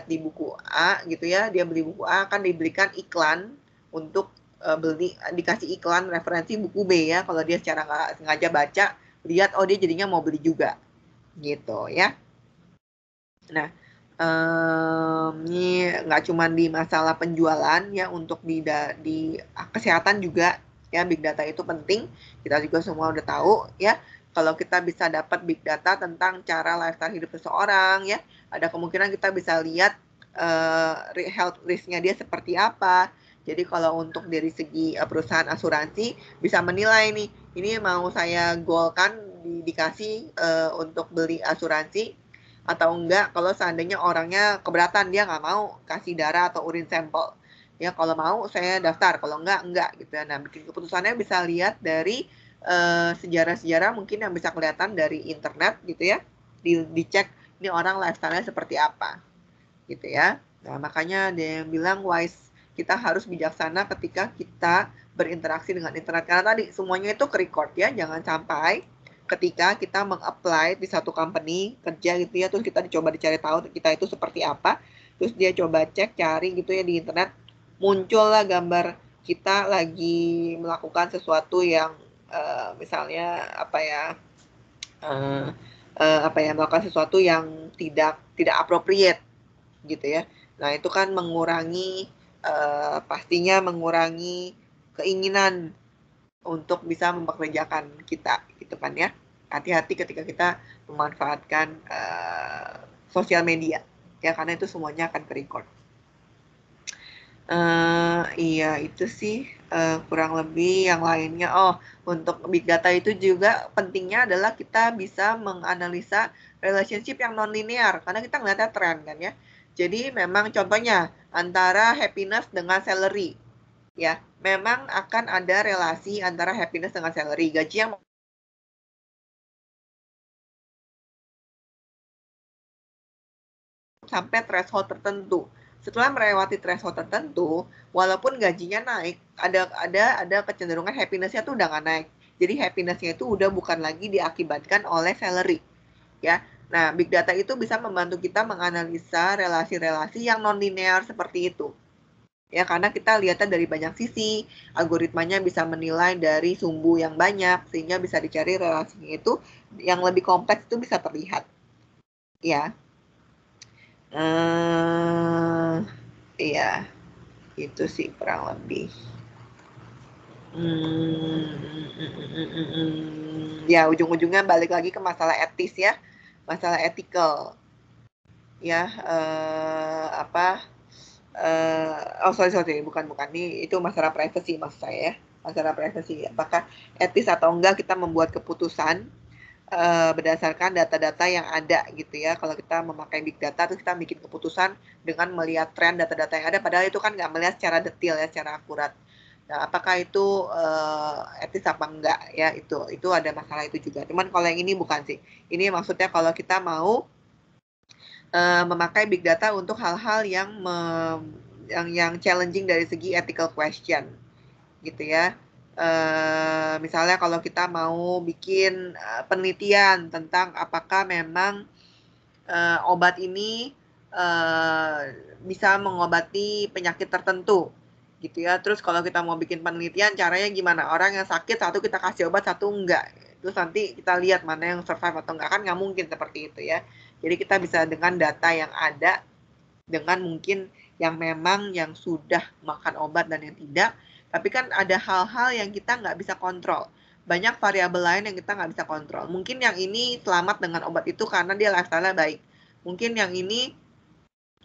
di buku A gitu ya, dia beli buku A akan diberikan iklan untuk dikasih iklan referensi buku B ya. Kalau dia secara nggak sengaja baca, lihat oh dia jadinya mau beli juga, gitu ya. Nah, ini nggak cuma di masalah penjualan ya, untuk di kesehatan juga ya, big data itu penting. Kita juga semua udah tahu ya, kalau kita bisa dapat big data tentang cara lifestyle hidup seseorang ya, ada kemungkinan kita bisa lihat health risk-nya dia seperti apa. Jadi kalau untuk dari segi perusahaan asuransi bisa menilai nih, ini mau saya goalkan dikasih untuk beli asuransi atau enggak, kalau seandainya orangnya keberatan, dia nggak mau kasih darah atau urin sampel. Ya kalau mau saya daftar, kalau enggak gitu ya. Nah, bikin keputusannya bisa lihat dari sejarah-sejarah mungkin yang bisa kelihatan dari internet gitu ya. Dicek ini orang lifestyle-nya seperti apa gitu ya. Nah, makanya ada yang bilang wise, kita harus bijaksana ketika kita berinteraksi dengan internet, karena tadi semuanya itu ke-record ya. Jangan sampai ketika kita meng-apply di satu company kerja gitu ya, terus kita dicoba dicari tahu kita itu seperti apa, terus dia coba cari gitu ya di internet, muncullah gambar kita lagi melakukan sesuatu yang misalnya melakukan sesuatu yang tidak appropriate gitu ya. Nah itu kan mengurangi pastinya mengurangi keinginan untuk bisa mempekerjakan kita gitu kan ya. Hati-hati ketika kita memanfaatkan sosial media ya, karena itu semuanya akan ke-record. Iya itu sih kurang lebih yang lainnya. Oh, untuk big data itu juga pentingnya adalah kita bisa menganalisa relationship yang non-linear karena kita ngeliatnya tren kan ya. Jadi memang contohnya antara happiness dengan salary ya, memang akan ada relasi antara happiness dengan salary. Gaji yang sampai threshold tertentu. Setelah melewati threshold tertentu, walaupun gajinya naik, ada kecenderungan happiness-nya tuh udah nggak naik. Jadi happiness-nya itu udah bukan lagi diakibatkan oleh salary, ya. Nah, big data itu bisa membantu kita menganalisa relasi-relasi yang non-linear seperti itu. Ya, karena kita lihatnya dari banyak sisi, algoritmanya bisa menilai dari sumbu yang banyak, sehingga bisa dicari relasinya itu yang lebih kompleks itu bisa terlihat. Ya. Iya, itu sih kurang lebih. Ya, ujung-ujungnya balik lagi ke masalah etis ya, masalah ethical. Ya, sorry, bukan ini itu masalah privacy maksud saya ya, masalah privacy. Apakah etis atau enggak kita membuat keputusan berdasarkan data-data yang ada gitu ya. Kalau kita memakai big data terus kita bikin keputusan dengan melihat tren data-data yang ada, padahal itu kan nggak melihat secara detail ya, secara akurat. Nah, apakah itu etis apa enggak ya, itu ada masalah itu juga. Cuman kalau yang ini bukan sih. Ini maksudnya kalau kita mau memakai big data untuk hal-hal yang challenging dari segi ethical question gitu ya. Misalnya kalau kita mau bikin penelitian tentang apakah memang obat ini bisa mengobati penyakit tertentu gitu ya. Terus kalau kita mau bikin penelitian caranya gimana, orang yang sakit satu kita kasih obat, satu enggak, terus nanti kita lihat mana yang survive atau enggak, kan nggak mungkin seperti itu ya. Jadi kita bisa dengan data yang ada, dengan mungkin yang memang yang sudah makan obat dan yang tidak. Tapi kan ada hal-hal yang kita nggak bisa kontrol. Banyak variabel lain yang kita nggak bisa kontrol. Mungkin yang ini selamat dengan obat itu karena dia lifestyle-nya baik. Mungkin yang ini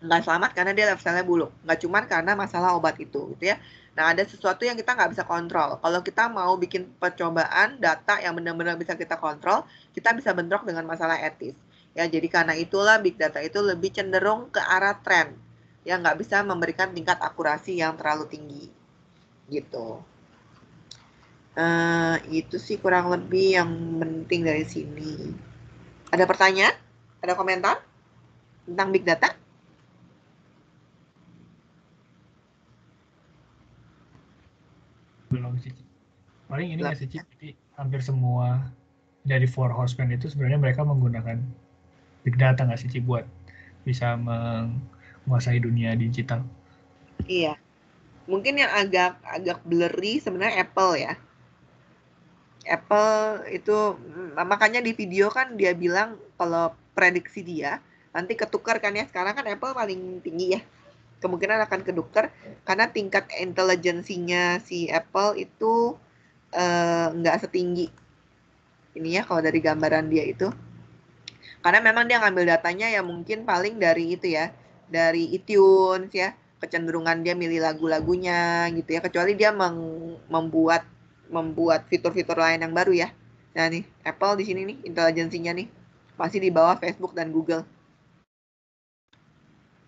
nggak selamat karena dia lifestyle-nya buruk. Nggak cuma karena masalah obat itu, gitu ya. Nah, ada sesuatu yang kita nggak bisa kontrol. Kalau kita mau bikin percobaan data yang benar-benar bisa kita kontrol, kita bisa bentrok dengan masalah etis. Ya, jadi karena itulah big data itu lebih cenderung ke arah tren. Ya, nggak bisa memberikan tingkat akurasi yang terlalu tinggi. Gitu. Itu sih kurang lebih yang penting dari sini. Ada pertanyaan? Ada komentar tentang big data? Belum sih. Paling ini nggak sih, Cip? Jadi hampir semua dari Four Horsemen itu sebenarnya mereka menggunakan big data nggak sih, Cip, buat bisa menguasai dunia digital. Iya. Mungkin yang agak blurry sebenarnya Apple ya. Apple itu makanya di video kan dia bilang kalau prediksi dia nanti ketukar kan ya. Sekarang kan Apple paling tinggi ya. Kemungkinan akan ketukar karena tingkat intelijensinya si Apple itu nggak setinggi ini ya kalau dari gambaran dia itu. Karena memang dia ngambil datanya ya mungkin paling dari itu ya, dari iTunes ya, kecenderungan dia milih lagu-lagunya gitu ya, kecuali dia membuat fitur-fitur lain yang baru ya. Nah nih, Apple di sini nih, intelijensinya nih, masih di bawah Facebook dan Google.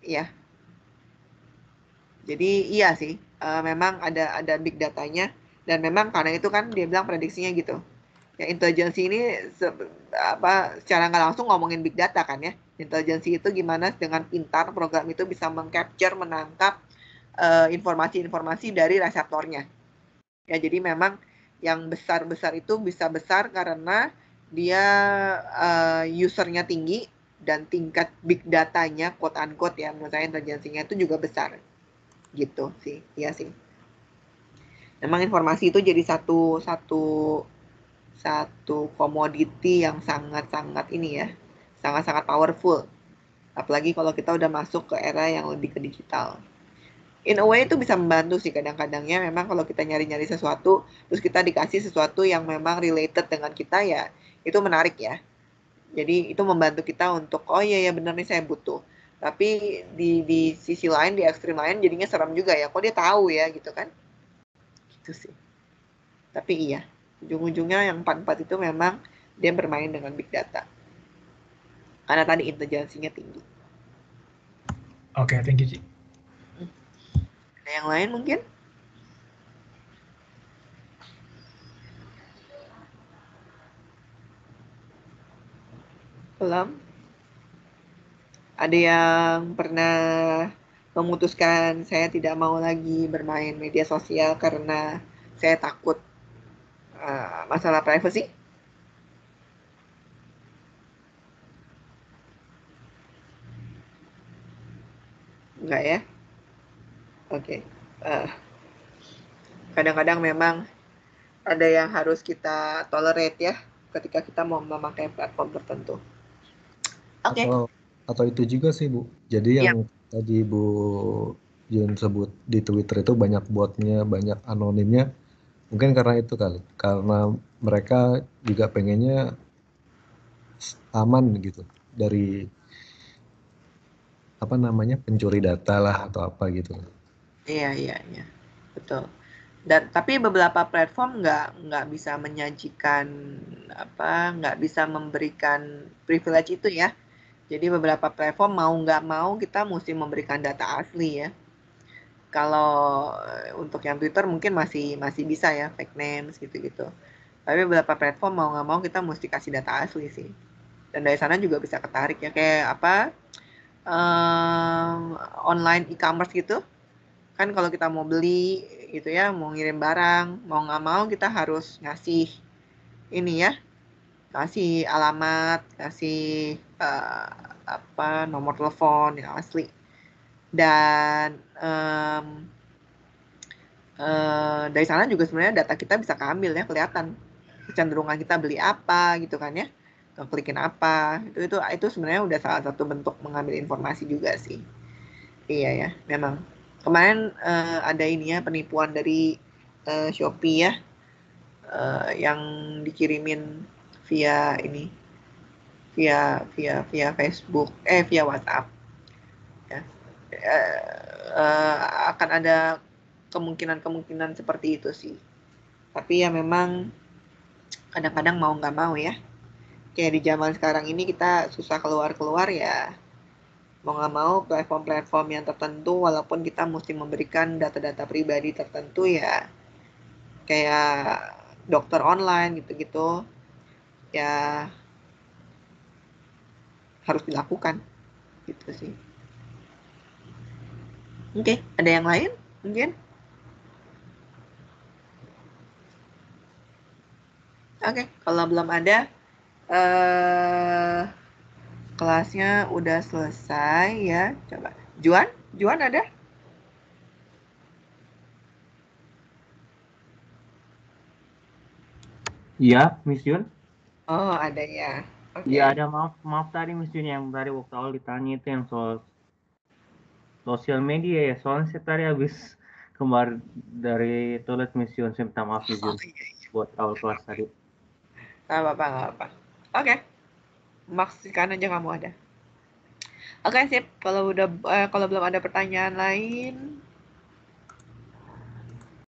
Iya. Jadi iya sih, memang ada big datanya, dan memang karena itu kan dia bilang prediksinya gitu. Ya, intelijensi ini secara nggak langsung ngomongin big data kan ya. Intelijensi itu gimana dengan pintar program itu bisa mengcapture, menangkap informasi-informasi dari reseptornya. Ya, jadi memang yang besar-besar itu bisa besar karena dia usernya tinggi dan tingkat big datanya, quote unquote ya, menurut saya intelijensinya itu juga besar. Gitu sih, iya sih. Memang informasi itu jadi satu komoditi yang sangat-sangat ini ya, sangat-sangat powerful. Apalagi kalau kita udah masuk ke era yang lebih ke digital. In a way itu bisa membantu sih kadang-kadangnya, memang kalau kita nyari-nyari sesuatu, terus kita dikasih sesuatu yang memang related dengan kita ya, itu menarik ya. Jadi itu membantu kita untuk, oh iya ya benar nih saya butuh. Tapi di sisi lain, di ekstrim lain jadinya serem juga ya. Kok dia tahu ya gitu kan? Gitu sih. Tapi iya, ujung-ujungnya yang 44 itu memang dia bermain dengan big data. Karena tadi intelijensinya tinggi. Oke, thank you, Ci. Ada yang lain mungkin? Belum? Ada yang pernah memutuskan saya tidak mau lagi bermain media sosial karena saya takut masalah privacy? Enggak ya? Oke. Kadang-kadang memang ada yang harus kita tolerate ya ketika kita mau memakai platform tertentu. Oke. Atau itu juga sih Bu. Jadi yang tadi Bu Jun sebut di Twitter itu banyak botnya, banyak anonimnya. Mungkin karena itu kali. Karena mereka juga pengennya aman gitu dari apa namanya pencuri data lah atau apa gitu. Iya, betul. Dan tapi beberapa platform nggak bisa menyajikan nggak bisa memberikan privilege itu ya. Jadi beberapa platform mau nggak mau kita mesti memberikan data asli ya. Kalau untuk yang Twitter mungkin masih bisa ya fake names gitu-gitu. Tapi beberapa platform mau nggak mau kita mesti kasih data asli sih. Dan dari sana juga bisa ketarik ya kayak online e-commerce gitu. Kan kalau kita mau beli gitu ya, mau ngirim barang, mau nggak mau kita harus ngasih ini ya, kasih alamat, kasih nomor telepon yang asli. Dan dari sana juga sebenarnya data kita bisa keambil ya, kelihatan kecenderungan kita beli apa gitu kan ya, klikin apa, itu sebenarnya udah salah satu bentuk mengambil informasi juga sih. Iya ya, memang kemarin ada ini ya penipuan dari Shopee ya, yang dikirimin via ini, via Facebook, via WhatsApp. Ya. Akan ada kemungkinan seperti itu sih. Tapi ya memang kadang-kadang mau nggak mau ya. Kayak di zaman sekarang ini kita susah keluar-keluar ya. Mau nggak mau platform-platform yang tertentu walaupun kita mesti memberikan data-data pribadi tertentu ya. Kayak dokter online gitu-gitu. Ya harus dilakukan. Gitu sih. Oke, ada yang lain mungkin? Oke, kalau belum ada, kelasnya udah selesai ya. Coba, Juan ada? Iya, Miss Jun. Oh, ada ya. Oke. Iya, ada maaf tadi Miss Jun yang tadi waktu awal ditanya itu yang soal sosial media ya. Soalnya saya tadi habis kembali dari toilet Miss Jun. Saya minta maaf Miss Jun buat awal kelas tadi. Nggak apa-apa. Oke. Maksudkan aja kamu ada. Oke, sip. Kalau belum ada pertanyaan lain,